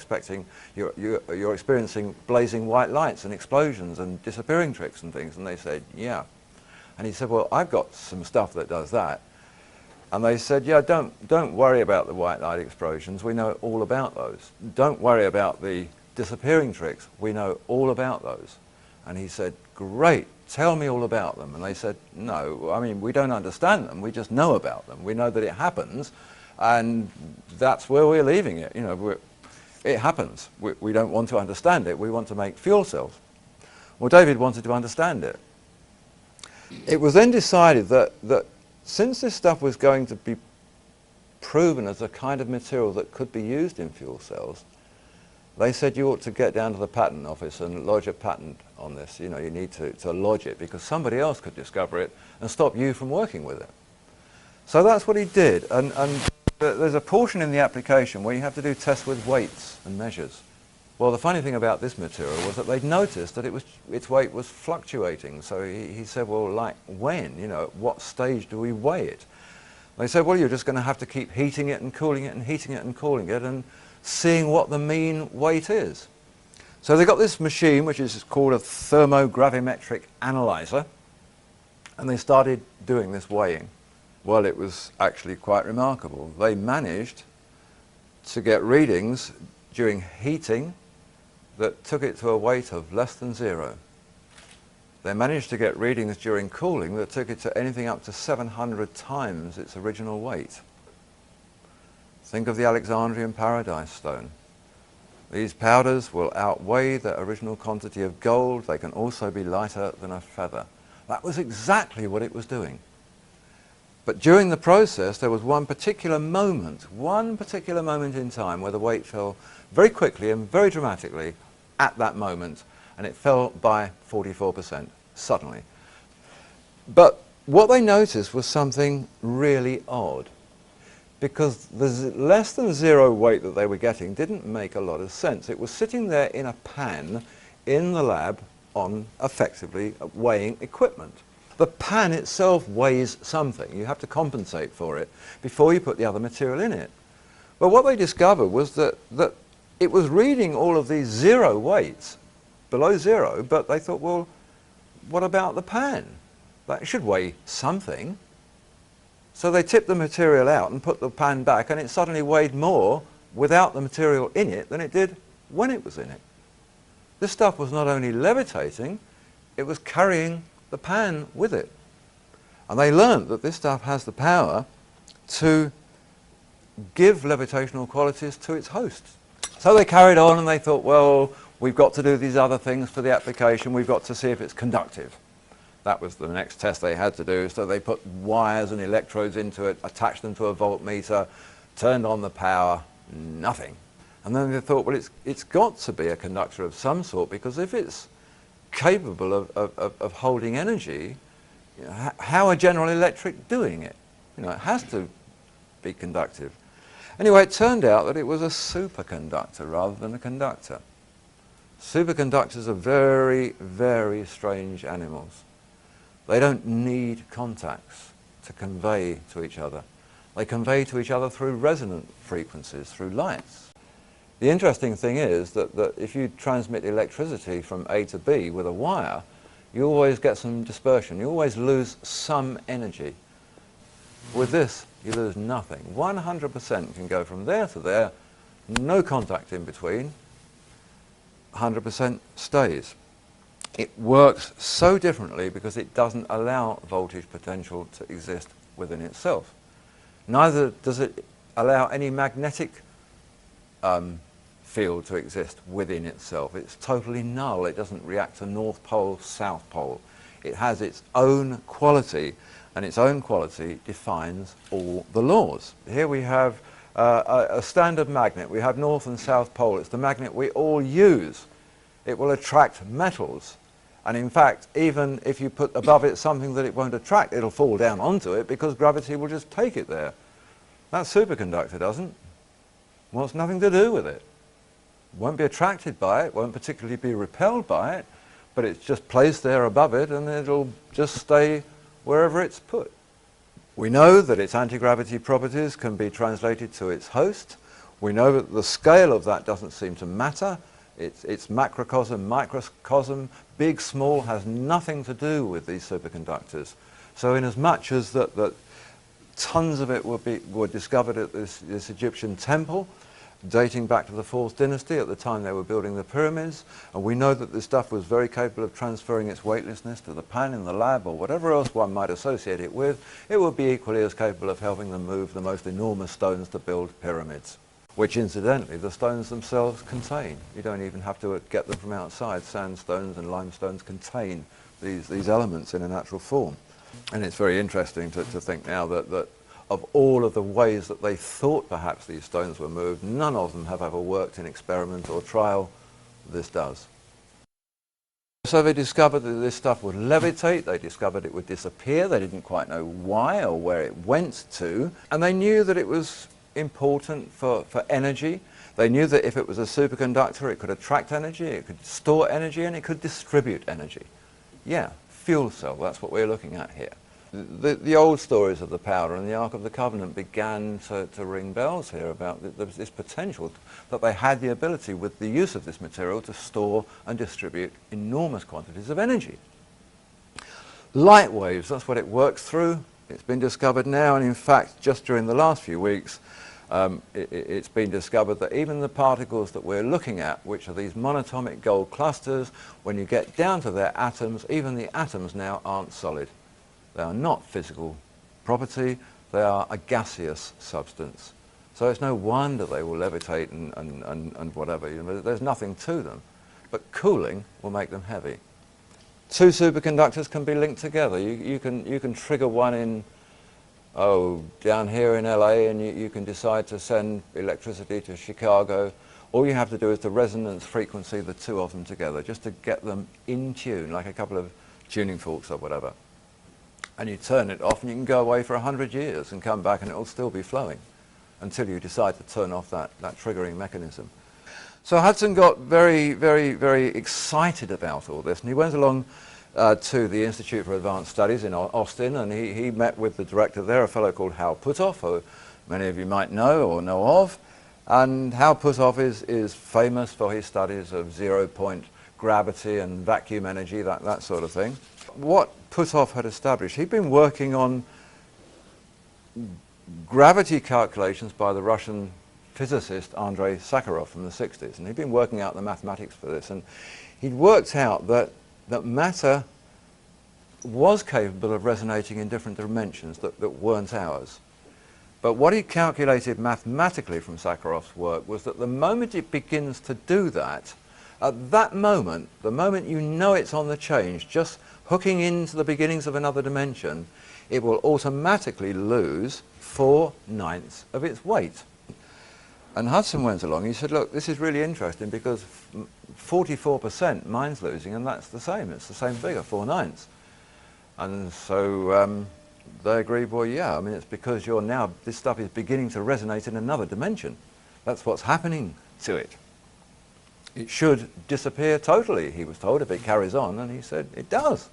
experiencing blazing white lights and explosions and disappearing tricks and things. And they said, yeah. And he said, well, I've got some stuff that does that. And they said, yeah, don't worry about the white light explosions. We know all about those. Don't worry about the disappearing tricks. We know all about those. And he said, great, tell me all about them. And they said, no, I mean, we don't understand them. We just know about them. We know that it happens, and that's where we're leaving it. You know, it happens. We don't want to understand it. We want to make fuel cells. Well, David wanted to understand it. It was then decided that since this stuff was going to be proven as a kind of material that could be used in fuel cells, they said you ought to get down to the patent office and lodge a patent on this. You know, you need to lodge it because somebody else could discover it and stop you from working with it. So that's what he did. And there's a portion in the application where you have to do tests with weights and measures. Well, the funny thing about this material was that they'd noticed that its weight was fluctuating. So he said, well, like when? You know, at what stage do we weigh it? They said, well, you're just going to have to keep heating it and cooling it and heating it and cooling it and seeing what the mean weight is. So they got this machine, which is called a thermogravimetric analyzer, and they started doing this weighing. Well, it was actually quite remarkable. They managed to get readings during heating that took it to a weight of less than 0. They managed to get readings during cooling that took it to anything up to 700 times its original weight. Think of the Alexandrian Paradise Stone. These powders will outweigh the original quantity of gold. They can also be lighter than a feather. That was exactly what it was doing. But during the process, there was one particular moment in time where the weight fell very quickly and very dramatically at that moment, and it fell by 44% suddenly. But what they noticed was something really odd, because the less than 0 weight that they were getting didn't make a lot of sense. It was sitting there in a pan in the lab on effectively weighing equipment. The pan itself weighs something. You have to compensate for it before you put the other material in it. But what they discovered was that it was reading all of these zero weights, below zero, but they thought, well, what about the pan? That should weigh something. So they tipped the material out and put the pan back, and it suddenly weighed more without the material in it than it did when it was in it. This stuff was not only levitating, it was carrying the pan with it. And they learned that this stuff has the power to give levitational qualities to its host. So they carried on and they thought, well, we've got to do these other things for the application. We've got to see if it's conductive. That was the next test they had to do. So they put wires and electrodes into it, attached them to a voltmeter, turned on the power, nothing. And then they thought, well, it's got to be a conductor of some sort, because if it's capable of holding energy, you know, how are General Electric doing it? You know, it has to be conductive. Anyway, it turned out that it was a superconductor rather than a conductor. Superconductors are very, very strange animals. They don't need contacts to convey to each other. They convey to each other through resonant frequencies, through lights. The interesting thing is that if you transmit electricity from A to B with a wire, you always get some dispersion. You always lose some energy. With this, you lose nothing. 100% can go from there to there, no contact in between, 100% stays. It works so differently because it doesn't allow voltage potential to exist within itself. Neither does it allow any magnetic field to exist within itself. It's totally null. It doesn't react to North Pole, South Pole. It has its own quality, and its own quality defines all the laws. Here we have a standard magnet. We have North and South Pole. It's the magnet we all use. It will attract metals. And in fact, even if you put above it something that it won't attract, it'll fall down onto it because gravity will just take it there. That superconductor doesn't. Wants nothing to do with it. Won't be attracted by it, won't particularly be repelled by it, but it's just placed there above it and it'll just stay wherever it's put. We know that its anti-gravity properties can be translated to its host. We know that the scale of that doesn't seem to matter. It's macrocosm, microcosm, big, small, has nothing to do with these superconductors. So in as much as that tons of it were discovered at this Egyptian temple, dating back to the 4th dynasty at the time they were building the pyramids, and we know that this stuff was very capable of transferring its weightlessness to the pan in the lab or whatever else one might associate it with, it would be equally as capable of helping them move the most enormous stones to build pyramids, which incidentally the stones themselves contain. You don't even have to get them from outside. Sandstones and limestones contain these elements in a natural form. And it's very interesting to think now that of all of the ways that they thought perhaps these stones were moved, none of them have ever worked in experiment or trial. This does. So they discovered that this stuff would levitate, they discovered it would disappear, they didn't quite know why or where it went to, and they knew that it was important for energy. They knew that if it was a superconductor, it could attract energy, it could store energy, and it could distribute energy. Yeah, fuel cell, that's what we're looking at here. The old stories of the powder and the Ark of the Covenant began to ring bells here about this potential that they had the ability with the use of this material to store and distribute enormous quantities of energy. Light waves, that's what it works through. It's been discovered now, and in fact just during the last few weeks it's been discovered that even the particles that we're looking at, which are these monoatomic gold clusters, when you get down to their atoms, even the atoms now aren't solid. They are not physical property, they are a gaseous substance. So it's no wonder they will levitate and whatever. You know, there's nothing to them. But cooling will make them heavy. Two superconductors can be linked together. You can trigger one in, down here in LA, and you can decide to send electricity to Chicago. All you have to do is the resonance frequency the two of them together, just to get them in tune, like a couple of tuning forks or whatever. And you turn it off and you can go away for 100 years and come back and it will still be flowing until you decide to turn off that triggering mechanism. So Hudson got very, very, very excited about all this, and he went along to the Institute for Advanced Studies in Austin, and he met with the director there, a fellow called Hal Puthoff, many of you might know or know of. And Hal Puthoff is famous for his studies of zero-point gravity and vacuum energy, that sort of thing. What Puthoff had established, he'd been working on gravity calculations by the Russian physicist Andrei Sakharov from the 60s, and he'd been working out the mathematics for this, and he'd worked out that matter was capable of resonating in different dimensions that weren't ours. But what he calculated mathematically from Sakharov's work was that the moment it begins to do that, at that moment, the moment you know it's on the change, just hooking into the beginnings of another dimension, it will automatically lose 4/9 of its weight. And Hudson went along, he said, look, this is really interesting because 44% mine's losing, and that's the same, it's the same figure, 4/9. And so they agreed, well, yeah, I mean, it's because this stuff is beginning to resonate in another dimension. That's what's happening to it. It should disappear totally, he was told, if it carries on, and he said, it does.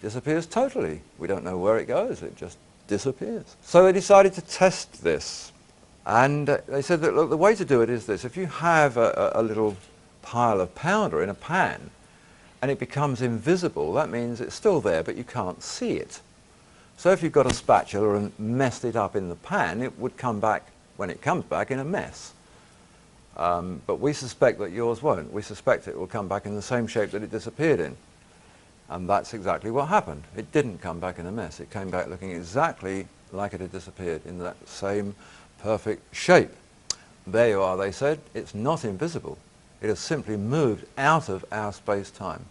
Disappears totally. We don't know where it goes, it just disappears. So they decided to test this. And they said that, look, the way to do it is this. If you have a little pile of powder in a pan and it becomes invisible, that means it's still there, but you can't see it. So if you've got a spatula and messed it up in the pan, it would come back, when it comes back, in a mess. But we suspect that yours won't. We suspect it will come back in the same shape that it disappeared in. And that's exactly what happened. It didn't come back in a mess. It came back looking exactly like it had disappeared, in that same perfect shape. There you are, they said. It's not invisible. It has simply moved out of our space-time,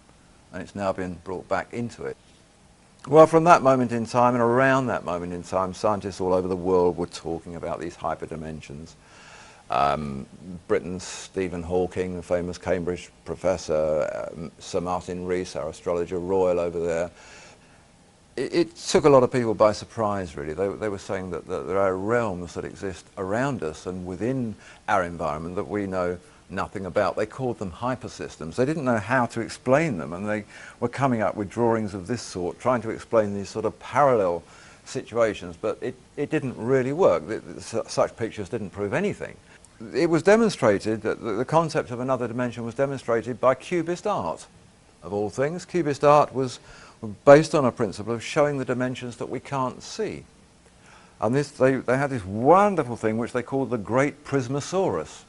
and it's now been brought back into it. Well, from that moment in time, and around that moment in time, scientists all over the world were talking about these hyperdimensions. Britain's Stephen Hawking, the famous Cambridge professor, Sir Martin Rees, our astrologer royal over there. It took a lot of people by surprise, really. They were saying that there are realms that exist around us and within our environment that we know nothing about. They called them hypersystems. They didn't know how to explain them, and they were coming up with drawings of this sort, trying to explain these sort of parallel situations, but it didn't really work. Such pictures didn't prove anything. It was demonstrated that the concept of another dimension was demonstrated by Cubist art, of all things. Cubist art was based on a principle of showing the dimensions that we can't see. And they had this wonderful thing which they called the Great Prismosaurus.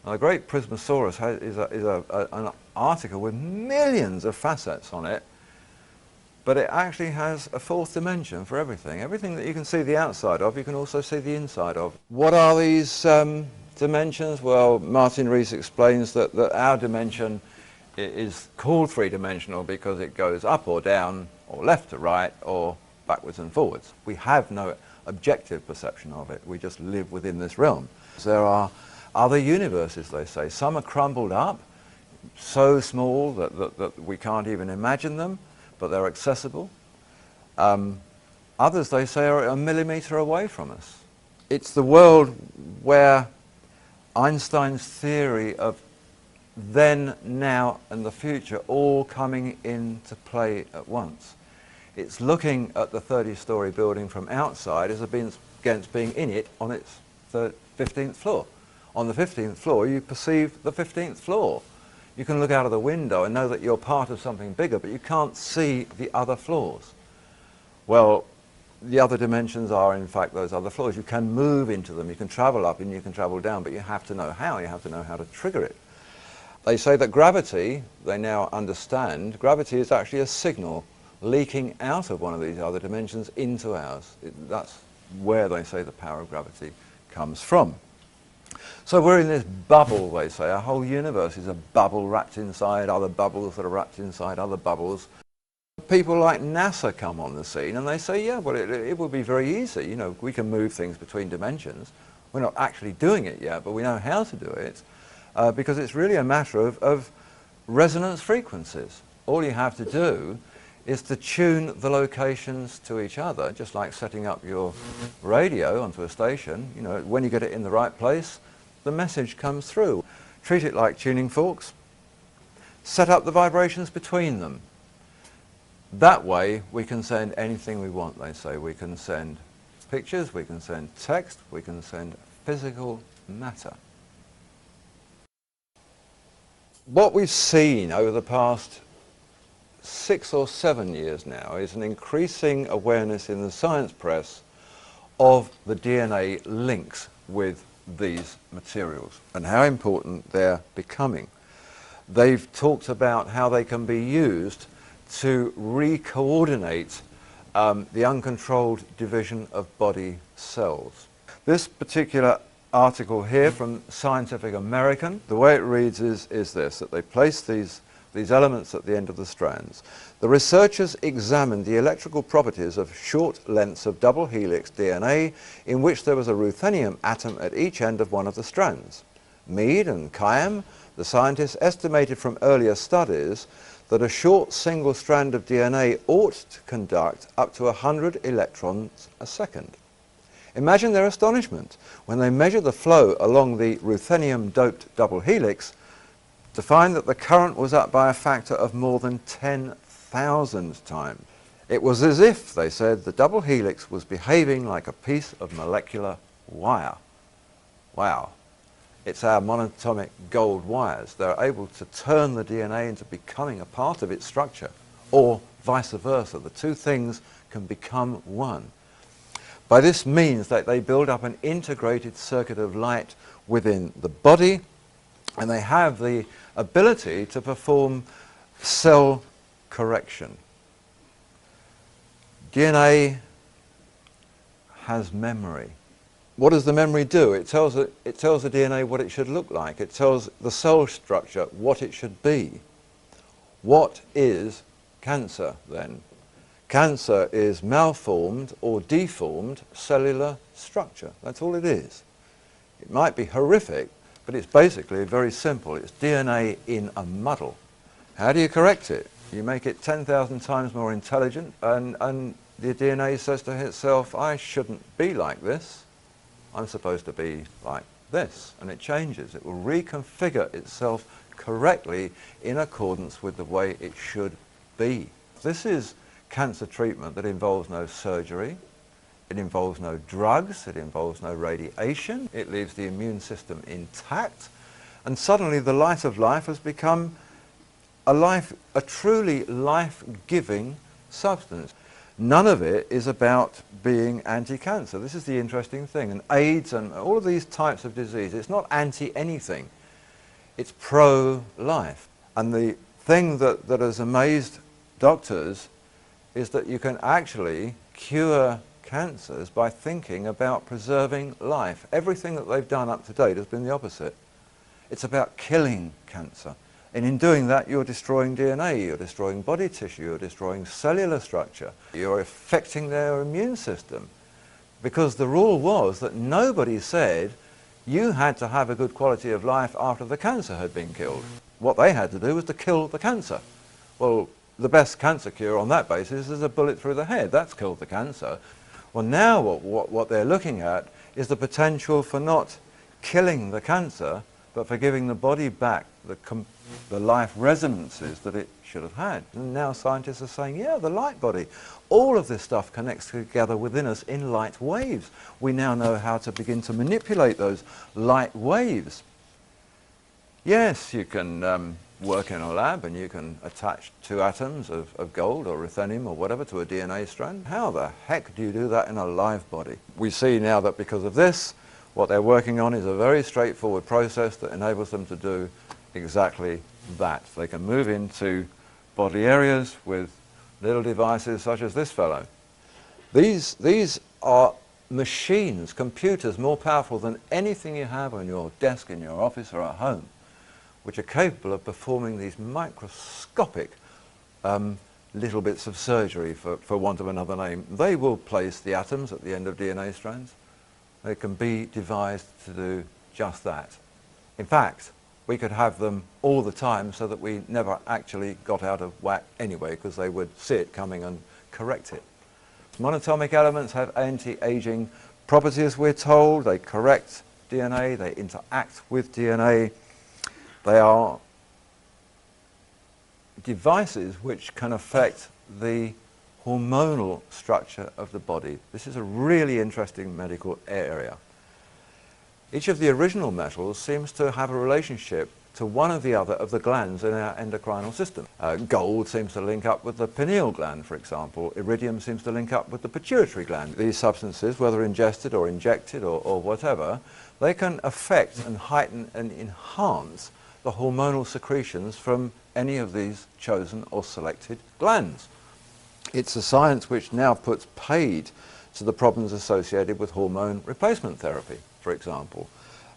Now, the Great Prismosaurus is an article with millions of facets on it, but it actually has a fourth dimension for everything. Everything that you can see the outside of, you can also see the inside of. What are these dimensions? Well, Martin Rees explains that our dimension is called three-dimensional because it goes up or down, or left to right, or backwards and forwards. We have no objective perception of it. We just live within this realm. There are other universes, they say. Some are crumbled up, so small that we can't even imagine them, but they're accessible. Others, they say, are a millimetre away from us. It's the world where Einstein's theory of then, now, and the future all coming into play at once. It's looking at the 30-storey building from outside as against being in it on its 15th floor. On the 15th floor, you perceive the 15th floor. You can look out of the window and know that you're part of something bigger, but you can't see the other floors. Well, the other dimensions are, in fact, those other floors. You can move into them, you can travel up and you can travel down, but you have to know how. You have to know how to trigger it. They say that gravity, they now understand, gravity is actually a signal leaking out of one of these other dimensions into ours. That's where they say the power of gravity comes from. So we're in this bubble, they say. Our whole universe is a bubble wrapped inside other bubbles that are wrapped inside other bubbles. People like NASA come on the scene and they say, yeah, well, it would be very easy. You know, we can move things between dimensions. We're not actually doing it yet, but we know how to do it because it's really a matter of resonance frequencies. All you have to do is to tune the locations to each other, just like setting up your radio onto a station. You know, when you get it in the right place, the message comes through. Treat it like tuning forks. Set up the vibrations between them. That way we can send anything we want, they say. We can send pictures, we can send text, we can send physical matter. What we've seen over the past 6 or 7 years now is an increasing awareness in the science press of the DNA links with these materials and how important they're becoming. They've talked about how they can be used to re-coordinate the uncontrolled division of body cells. This particular article here from Scientific American, the way it reads is this, that they place these elements at the end of the strands. The researchers examined the electrical properties of short lengths of double helix DNA in which there was a ruthenium atom at each end of one of the strands. Mead and Khayyam, the scientists, estimated from earlier studies that a short single strand of DNA ought to conduct up to 100 electrons a second. Imagine their astonishment when they measured the flow along the ruthenium-doped double helix to find that the current was up by a factor of more than 10,000 times. It was as if, they said, the double helix was behaving like a piece of molecular wire. Wow. It's our monoatomic gold wires. They're able to turn the DNA into becoming a part of its structure, or vice versa. The two things can become one. By this means that they build up an integrated circuit of light within the body, and they have the ability to perform cell correction. DNA has memory. What does the memory do? It tells the DNA what it should look like. It tells the cell structure what it should be. What is cancer then? Cancer is malformed or deformed cellular structure. That's all it is. It might be horrific, but it's basically very simple. It's DNA in a muddle. How do you correct it? You make it 10,000 times more intelligent, and the DNA says to itself, I shouldn't be like this. I'm supposed to be like this, and it changes. It will reconfigure itself correctly in accordance with the way it should be. This is cancer treatment that involves no surgery, it involves no drugs, it involves no radiation, it leaves the immune system intact, and suddenly the light of life has become a truly life-giving substance. None of it is about being anti-cancer. This is the interesting thing. And AIDS and all of these types of disease, it's not anti-anything. It's pro-life. And the thing that has amazed doctors is that you can actually cure cancers by thinking about preserving life. Everything that they've done up to date has been the opposite. It's about killing cancer. And in doing that, you're destroying DNA, you're destroying body tissue, you're destroying cellular structure, you're affecting their immune system. Because the rule was that nobody said you had to have a good quality of life after the cancer had been killed. What they had to do was to kill the cancer. Well, the best cancer cure on that basis is a bullet through the head. That's killed the cancer. Well, now what they're looking at is the potential for not killing the cancer, but for giving the body back the life resonances that it should have had. And now scientists are saying, yeah, the light body. All of this stuff connects together within us in light waves. We now know how to begin to manipulate those light waves. Yes, you can work in a lab and you can attach 2 atoms of gold or ruthenium or whatever to a DNA strand. How the heck do you do that in a live body? We see now that because of this, what they're working on is a very straightforward process that enables them to do exactly that. They can move into body areas with little devices such as this fellow. These are machines, computers more powerful than anything you have on your desk in your office or at home, which are capable of performing these microscopic little bits of surgery, for want of another name. They will place the atoms at the end of DNA strands. They can be devised to do just that. In fact, we could have them all the time so that we never actually got out of whack anyway, because they would see it coming and correct it. Monatomic elements have anti-aging properties, we're told. They correct DNA, they interact with DNA. They are devices which can affect the hormonal structure of the body. This is a really interesting medical area. Each of the original metals seems to have a relationship to one or the other of the glands in our endocrinal system. Gold seems to link up with the pineal gland, for example. Iridium seems to link up with the pituitary gland. These substances, whether ingested or injected or whatever, they can affect and heighten and enhance the hormonal secretions from any of these chosen or selected glands. It's a science which now puts paid to the problems associated with hormone replacement therapy, for example.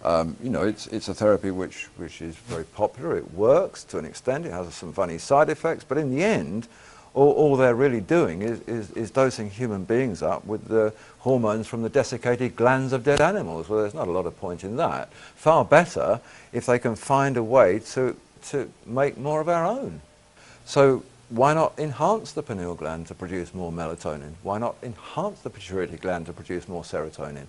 You know, it's a therapy which is very popular. It works to an extent. It has some funny side effects, but in the end, all they're really doing is dosing human beings up with the hormones from the desiccated glands of dead animals. Well, there's not a lot of point in that. Far better if they can find a way to make more of our own. So why not enhance the pineal gland to produce more melatonin? Why not enhance the pituitary gland to produce more serotonin?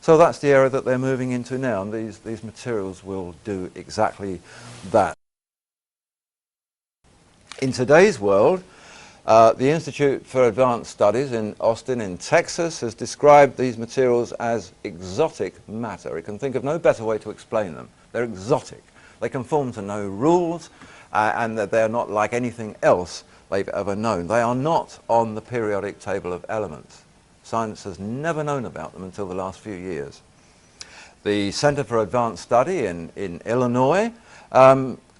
So that's the area that they're moving into now, and these materials will do exactly that. In today's world, the Institute for Advanced Studies in Austin in Texas has described these materials as exotic matter. It can think of no better way to explain them. They're exotic. They conform to no rules, and that they're not like anything else they've ever known. They are not on the periodic table of elements. Science has never known about them until the last few years. The Center for Advanced Study in Illinois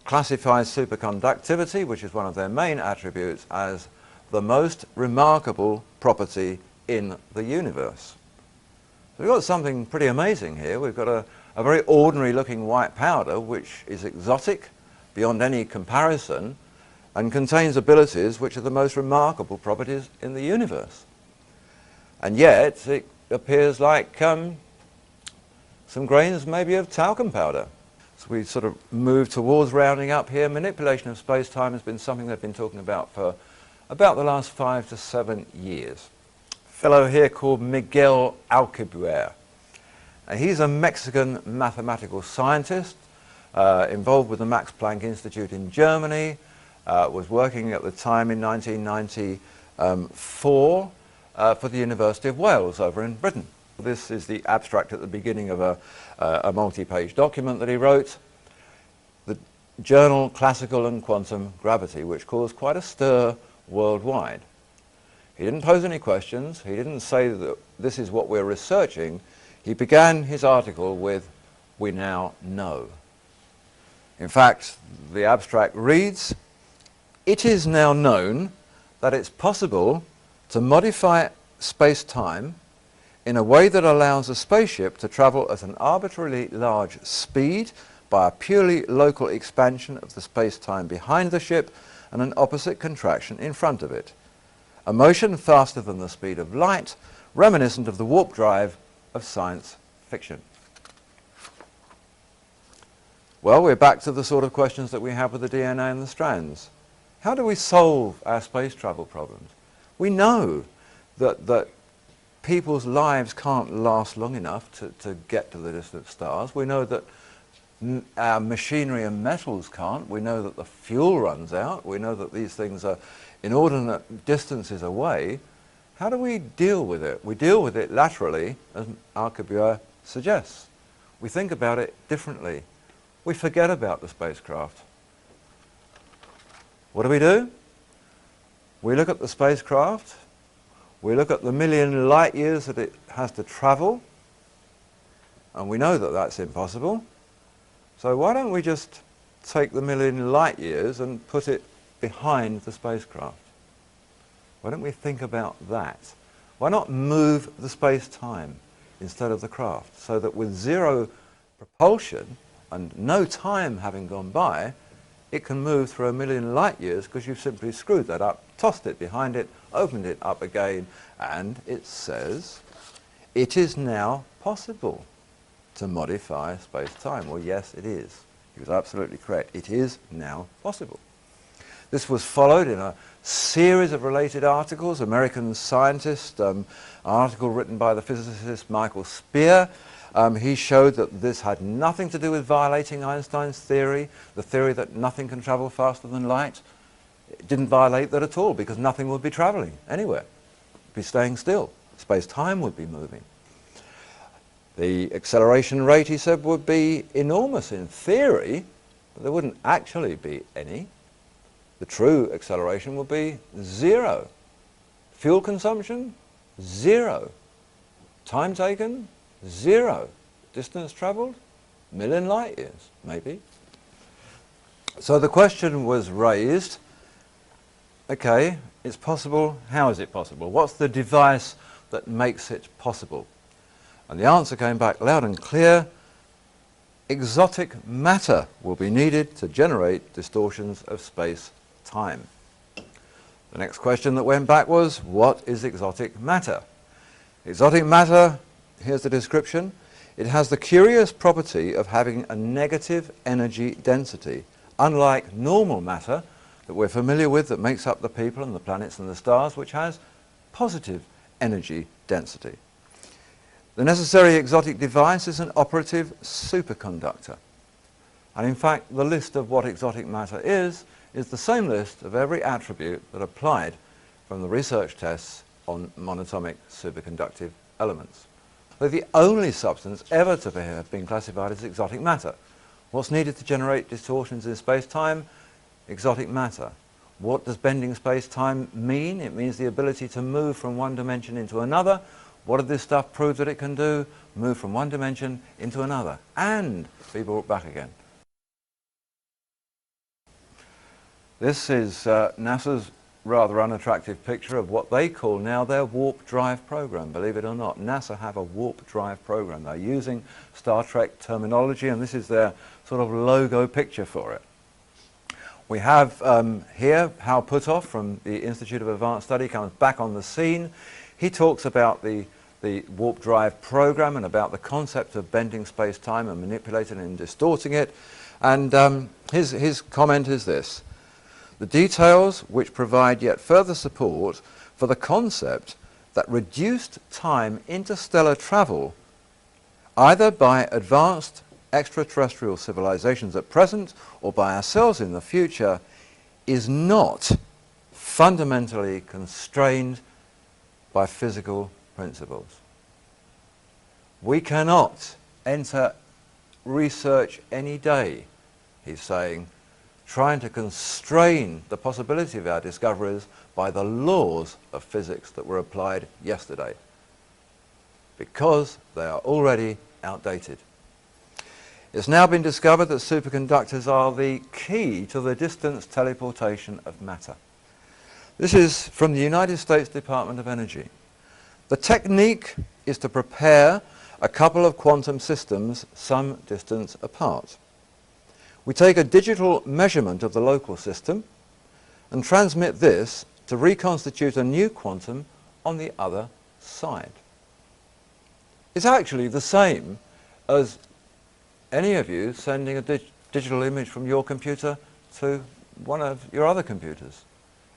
classifies superconductivity, which is one of their main attributes, as the most remarkable property in the universe. So we've got something pretty amazing here. We've got a very ordinary looking white powder which is exotic beyond any comparison and contains abilities which are the most remarkable properties in the universe. And yet it appears like some grains maybe of talcum powder. So we sort of move towards rounding up here. Manipulation of space-time has been something they've been talking about for about the last 5 to 7 years. A fellow here called Miguel Alcubierre. He's a Mexican mathematical scientist involved with the Max Planck Institute in Germany, was working at the time in 1994 for the University of Wales over in Britain. This is the abstract at the beginning of a multi-page document that he wrote, the journal Classical and Quantum Gravity, which caused quite a stir worldwide. He didn't pose any questions. He didn't say that this is what we're researching. He began his article with, "We now know." In fact, the abstract reads, "It is now known that it's possible to modify space-time in a way that allows a spaceship to travel at an arbitrarily large speed by a purely local expansion of the space-time behind the ship and an opposite contraction in front of it. A motion faster than the speed of light, reminiscent of the warp drive of science fiction." Well, we're back to the sort of questions that we have with the DNA and the strands. How do we solve our space travel problems? We know that people's lives can't last long enough to get to the distant stars. We know that our machinery and metals can't. We know that the fuel runs out. We know that these things are inordinate distances away. How do we deal with it? We deal with it laterally, as Alcubierre suggests. We think about it differently. We forget about the spacecraft. What do? We look at the spacecraft. We look at the million light years that it has to travel, and we know that that's impossible. So why don't we just take the million light years and put it behind the spacecraft? Why don't we think about that? Why not move the space-time instead of the craft, so that with zero propulsion and no time having gone by, it can move through a million light years because you've simply screwed that up, tossed it behind it, opened it up again, and it says, "It is now possible to modify space-time." Well, yes, it is. He was absolutely correct. It is now possible. This was followed in a series of related articles. American scientist, an article written by the physicist Michael Spear, he showed that this had nothing to do with violating Einstein's theory, the theory that nothing can travel faster than light. It didn't violate that at all because nothing would be travelling anywhere. It would be staying still. Space-time would be moving. The acceleration rate, he said, would be enormous in theory, but there wouldn't actually be any. The true acceleration would be zero. Fuel consumption, zero. Time taken, zero. Distance travelled, million light years, maybe. So the question was raised, okay, it's possible, how is it possible? What's the device that makes it possible? And the answer came back loud and clear, exotic matter will be needed to generate distortions of space-time. The next question that went back was, what is exotic matter? Exotic matter, here's the description, it has the curious property of having a negative energy density, unlike normal matter that we're familiar with that makes up the people and the planets and the stars, which has positive energy density. The necessary exotic device is an operative superconductor. And in fact, the list of what exotic matter is the same list of every attribute that applied from the research tests on monatomic superconductive elements. They're the only substance ever to have been classified as exotic matter. What's needed to generate distortions in space-time? Exotic matter. What does bending space-time mean? It means the ability to move from one dimension into another. What did this stuff prove that it can do? Move from one dimension into another and be brought back again. This is NASA's rather unattractive picture of what they call now their warp drive program. Believe it or not, NASA have a warp drive program. They're using Star Trek terminology, and this is their sort of logo picture for it. We have here Hal Puthoff from the Institute of Advanced Study comes back on the scene. He talks about the warp drive program and about the concept of bending space-time and manipulating and distorting it. And his comment is this: the details which provide yet further support for the concept that reduced time interstellar travel, either by advanced extraterrestrial civilizations at present or by ourselves in the future, is not fundamentally constrained by physical principles. We cannot enter research any day, he's saying, trying to constrain the possibility of our discoveries by the laws of physics that were applied yesterday, because they are already outdated. It's now been discovered that superconductors are the key to the distance teleportation of matter. This is from the United States Department of Energy. The technique is to prepare a couple of quantum systems some distance apart. We take a digital measurement of the local system and transmit this to reconstitute a new quantum on the other side. It's actually the same as any of you sending a digital image from your computer to one of your other computers.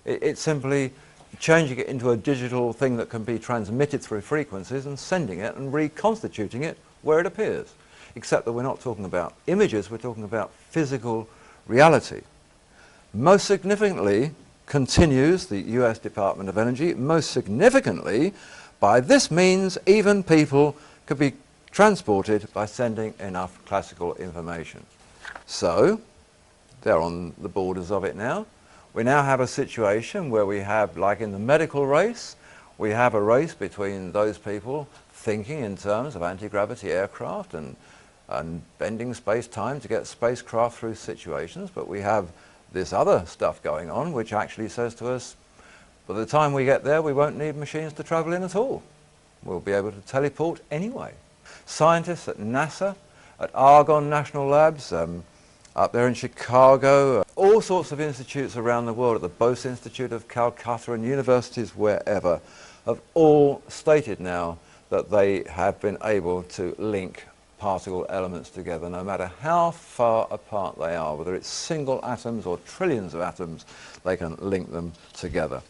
It's simply changing it into a digital thing that can be transmitted through frequencies and sending it and reconstituting it where it appears. Except that we're not talking about images, we're talking about physical reality. Most significantly, continues the US Department of Energy, most significantly, by this means even people could be transported by sending enough classical information. So, they're on the borders of it now. We now have a situation where we have, like in the medical race, we have a race between those people thinking in terms of anti-gravity aircraft and bending space-time to get spacecraft through situations, but we have this other stuff going on which actually says to us, by the time we get there we won't need machines to travel in at all. We'll be able to teleport anyway. Scientists at NASA, at Argonne National Labs, up there in Chicago, all sorts of institutes around the world, at the Bose Institute of Calcutta and universities wherever, have all stated now that they have been able to link particle elements together, no matter how far apart they are, whether it's single atoms or trillions of atoms, they can link them together.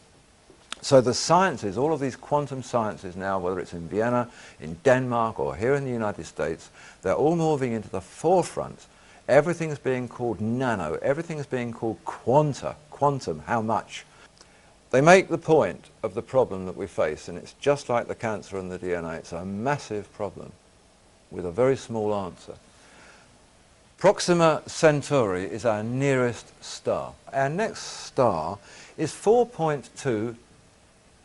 So the sciences, all of these quantum sciences now, whether it's in Vienna, in Denmark, or here in the United States, they're all moving into the forefront. Everything's being called nano, everything's being called quanta. quantum, how much. They make the point of the problem that we face, and it's just like the cancer and the DNA. It's a massive problem with a very small answer. Proxima Centauri is our nearest star. Our next star is 4.2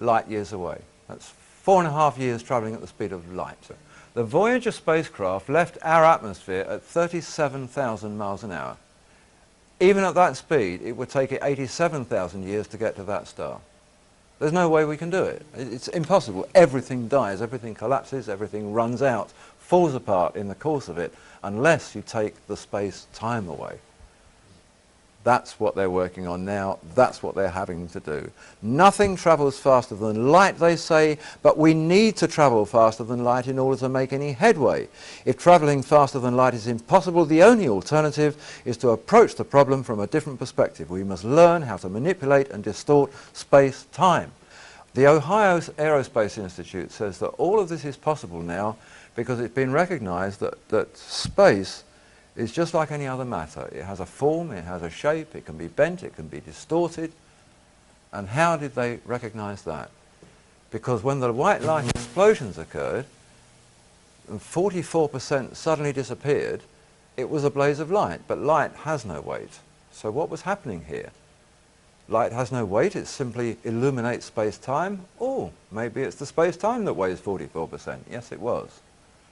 light years away. That's 4.5 years travelling at the speed of light. The Voyager spacecraft left our atmosphere at 37,000 miles an hour. Even at that speed, it would take it 87,000 years to get to that star. There's no way we can do it. It's impossible. Everything dies, everything collapses, everything runs out, falls apart in the course of it, unless you take the space-time away. That's what they're working on now. That's what they're having to do. Nothing travels faster than light, they say, but we need to travel faster than light in order to make any headway. If travelling faster than light is impossible, the only alternative is to approach the problem from a different perspective. We must learn how to manipulate and distort space-time. The Ohio Aerospace Institute says that all of this is possible now because it's been recognised that space is just like any other matter. It has a form, it has a shape, it can be bent, it can be distorted. And how did they recognise that? Because when the white light explosions occurred and 44% suddenly disappeared, it was a blaze of light, but light has no weight. So what was happening here? Light has no weight, it simply illuminates space-time. Oh, maybe it's the space-time that weighs 44%. Yes, it was.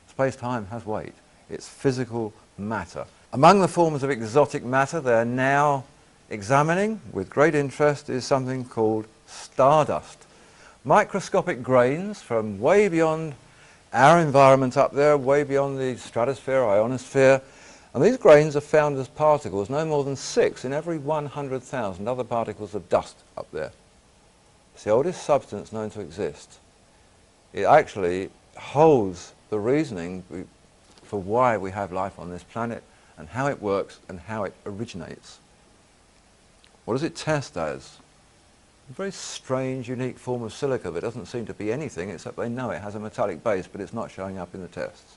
Space-time has weight. It's physical matter. Among the forms of exotic matter they're now examining with great interest is something called stardust. Microscopic grains from way beyond our environment up there, way beyond the stratosphere, ionosphere, and these grains are found as particles, no more than 6 in every 100,000 other particles of dust up there. It's the oldest substance known to exist. It actually holds the reasoning for why we have life on this planet and how it works and how it originates. What does it test as? A very strange, unique form of silica that doesn't seem to be anything except they know it has a metallic base, but it's not showing up in the tests.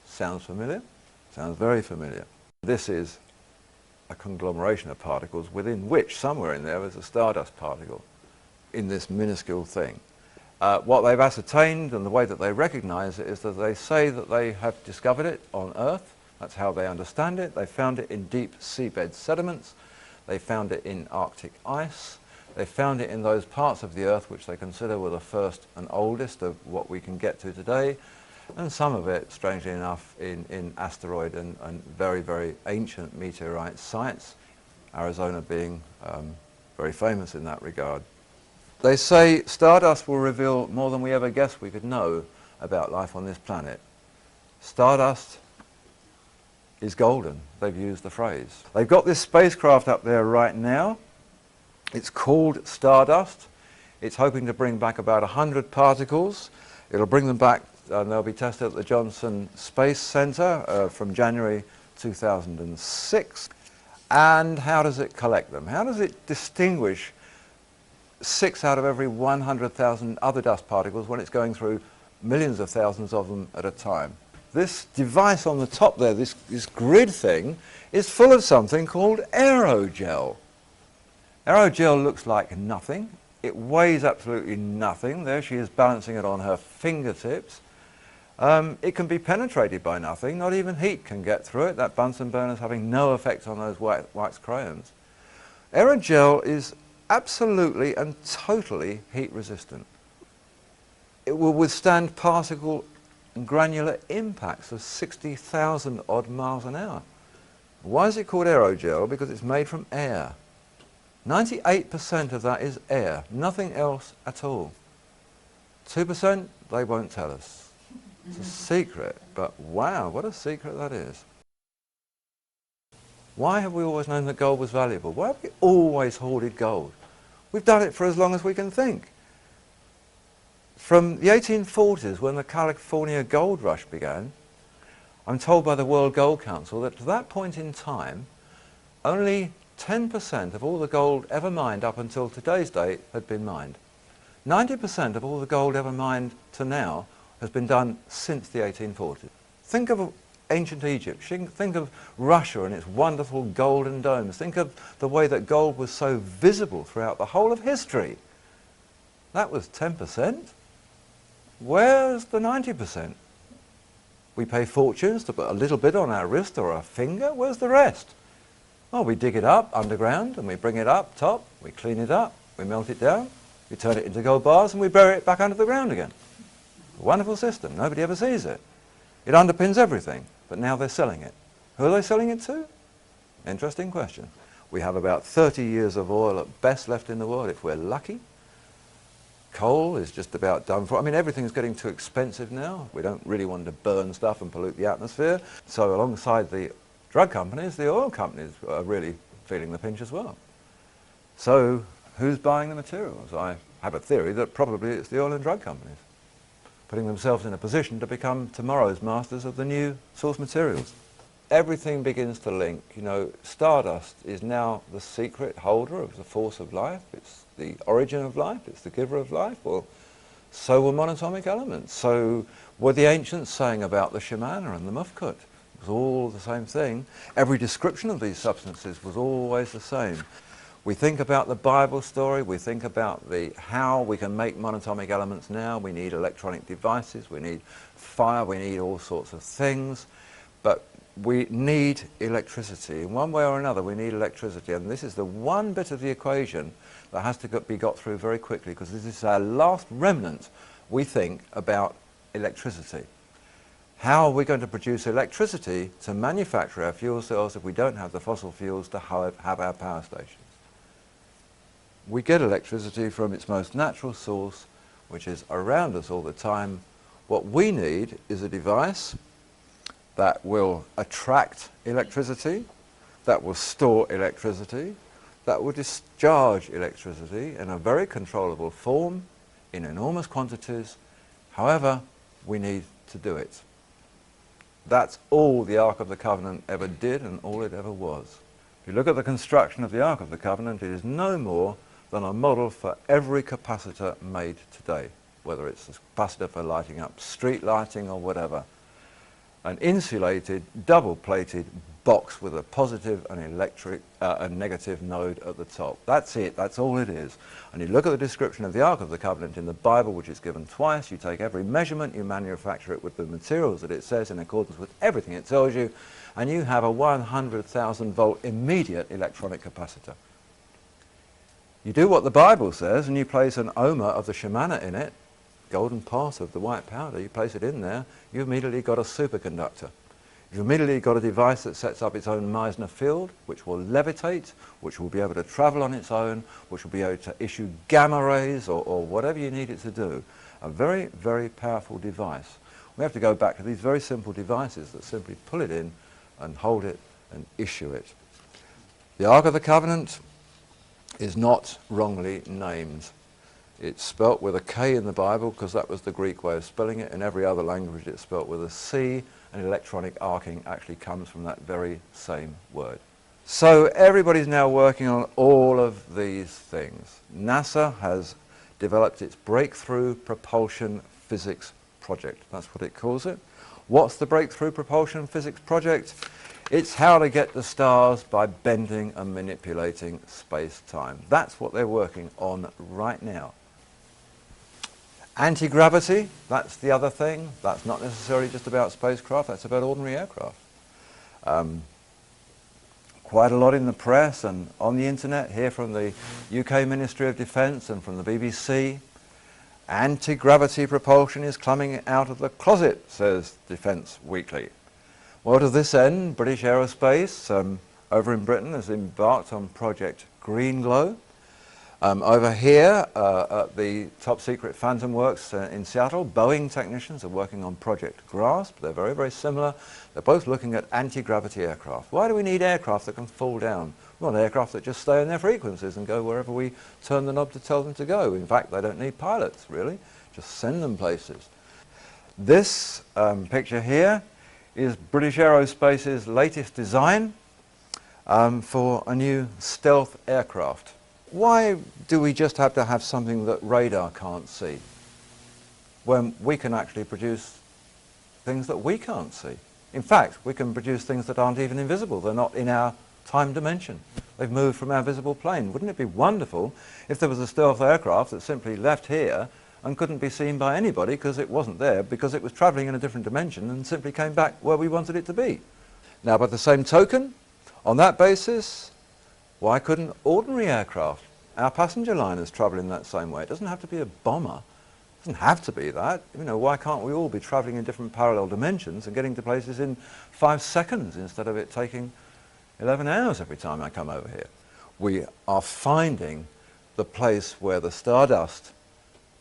Sounds familiar? Sounds very familiar. This is a conglomeration of particles within which somewhere in there is a stardust particle in this minuscule thing. What they've ascertained and the way that they recognise it is that they say that they have discovered it on Earth. That's how they understand it. They found it in deep seabed sediments. They found it in Arctic ice. They found it in those parts of the Earth which they consider were the first and oldest of what we can get to today. And some of it, strangely enough, in asteroid and very, very ancient meteorite sites, Arizona being very famous in that regard. They say stardust will reveal more than we ever guessed we could know about life on this planet. Stardust is golden. They've used the phrase. They've got this spacecraft up there right now. It's called Stardust. It's hoping to bring back about 100 particles. It'll bring them back and they'll be tested at the Johnson Space Center from January 2006. And how does it collect them? How does it distinguish 6 out of every 100,000 other dust particles when it's going through millions of thousands of them at a time? This device on the top there, this grid thing, is full of something called aerogel. Aerogel looks like nothing. It weighs absolutely nothing. There she is balancing it on her fingertips. It can be penetrated by nothing. Not even heat can get through it. That Bunsen burner is having no effect on those wax crayons. Aerogel is absolutely and totally heat resistant. It will withstand particle and granular impacts of 60,000 odd miles an hour. Why is it called aerogel? Because it's made from air. 98% of that is air, nothing else at all. 2%, they won't tell us. It's a secret, but wow, what a secret that is. Why have we always known that gold was valuable? Why have we always hoarded gold? We've done it for as long as we can think. From the 1840s, when the California gold rush began, I'm told by the World Gold Council that to that point in time, only 10% of all the gold ever mined up until today's date had been mined. 90% of all the gold ever mined to now has been done since the 1840s. Think of ancient Egypt. Think of Russia and its wonderful golden domes. Think of the way that gold was so visible throughout the whole of history. That was 10%. Where's the 90%? We pay fortunes to put a little bit on our wrist or our finger. Where's the rest? Oh, we dig it up underground and we bring it up top, we clean it up, we melt it down, we turn it into gold bars and we bury it back under the ground again. A wonderful system. Nobody ever sees it. It underpins everything, but now they're selling it. Who are they selling it to? Interesting question. We have about 30 years of oil at best left in the world if we're lucky. Coal is just about done for. I mean, everything's getting too expensive now. We don't really want to burn stuff and pollute the atmosphere. So alongside the drug companies, the oil companies are really feeling the pinch as well. So who's buying the materials? I have a theory that probably it's the oil and drug companies, putting themselves in a position to become tomorrow's masters of the new source materials. Everything begins to link. You know, stardust is now the secret holder of the force of life. It's the origin of life. It's the giver of life. Well, so were monatomic elements. So were the ancients saying about the shamana and the mufkut. It was all the same thing. Every description of these substances was always the same. We think about the Bible story, we think about how we can make monatomic elements now. We need electronic devices, we need fire, we need all sorts of things. But we need electricity. In one way or another, we need electricity. And this is the one bit of the equation that has to be got through very quickly, because this is our last remnant, we think, about electricity. How are we going to produce electricity to manufacture our fuel cells if we don't have the fossil fuels to have our power stations? We get electricity from its most natural source, which is around us all the time. What we need is a device that will attract electricity, that will store electricity, that will discharge electricity in a very controllable form, in enormous quantities. However, we need to do it. That's all the Ark of the Covenant ever did and all it ever was. If you look at the construction of the Ark of the Covenant, it is no more than a model for every capacitor made today, whether it's a capacitor for lighting up street lighting or whatever. An insulated, double-plated box with a positive and a negative node at the top. That's it, that's all it is. And you look at the description of the Ark of the Covenant in the Bible, which is given twice. You take every measurement, you manufacture it with the materials that it says in accordance with everything it tells you, and you have a 100,000 volt immediate electronic capacitor. You do what the Bible says and you place an ohma of the shamana in it, golden pot of the white powder, you place it in there, you've immediately got a superconductor. You've immediately got a device that sets up its own Meissner field, which will levitate, which will be able to travel on its own, which will be able to issue gamma rays or whatever you need it to do. A very, very powerful device. We have to go back to these very simple devices that simply pull it in and hold it and issue it. The Ark of the Covenant is not wrongly named. It's spelt with a K in the Bible because that was the Greek way of spelling it. In every other language it's spelt with a C, and electronic arcing actually comes from that very same word. So everybody's now working on all of these things. NASA has developed its Breakthrough Propulsion Physics Project. That's what it calls it. What's the Breakthrough Propulsion Physics Project? It's how to get the stars by bending and manipulating space-time. That's what they're working on right now. Anti-gravity, that's the other thing. That's not necessarily just about spacecraft, that's about ordinary aircraft. Quite a lot in the press and on the internet, here from the UK Ministry of Defence and from the BBC. Anti-gravity propulsion is coming out of the closet, says Defence Weekly. Well, to this end, British Aerospace over in Britain has embarked on Project Green Glow. Over here at the top secret Phantom Works in Seattle, Boeing technicians are working on Project Grasp. They're very, very similar. They're both looking at anti-gravity aircraft. Why do we need aircraft that can fall down? We want aircraft that just stay in their frequencies and go wherever we turn the knob to tell them to go. In fact, they don't need pilots, really. Just send them places. This picture here is British Aerospace's latest design for a new stealth aircraft. Why do we just have to have something that radar can't see when we can actually produce things that we can't see? In fact, we can produce things that aren't even invisible. They're not in our time dimension. They've moved from our visible plane. Wouldn't it be wonderful if there was a stealth aircraft that simply left here and couldn't be seen by anybody because it wasn't there, because it was travelling in a different dimension and simply came back where we wanted it to be? Now, by the same token, on that basis, why couldn't ordinary aircraft, our passenger liners, travel in that same way? It doesn't have to be a bomber. It doesn't have to be that. You know, why can't we all be travelling in different parallel dimensions and getting to places in 5 seconds instead of it taking 11 hours every time I come over here? We are finding the place where the stardust,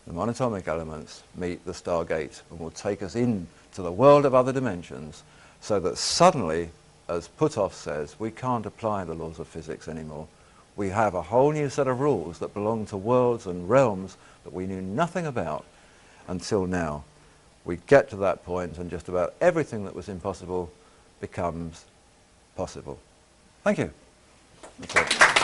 the monatomic elements, meet the stargate and will take us into the world of other dimensions, so that suddenly, as Puthoff says, we can't apply the laws of physics anymore. We have a whole new set of rules that belong to worlds and realms that we knew nothing about until now. We get to that point and just about everything that was impossible becomes possible. Thank you. That's it.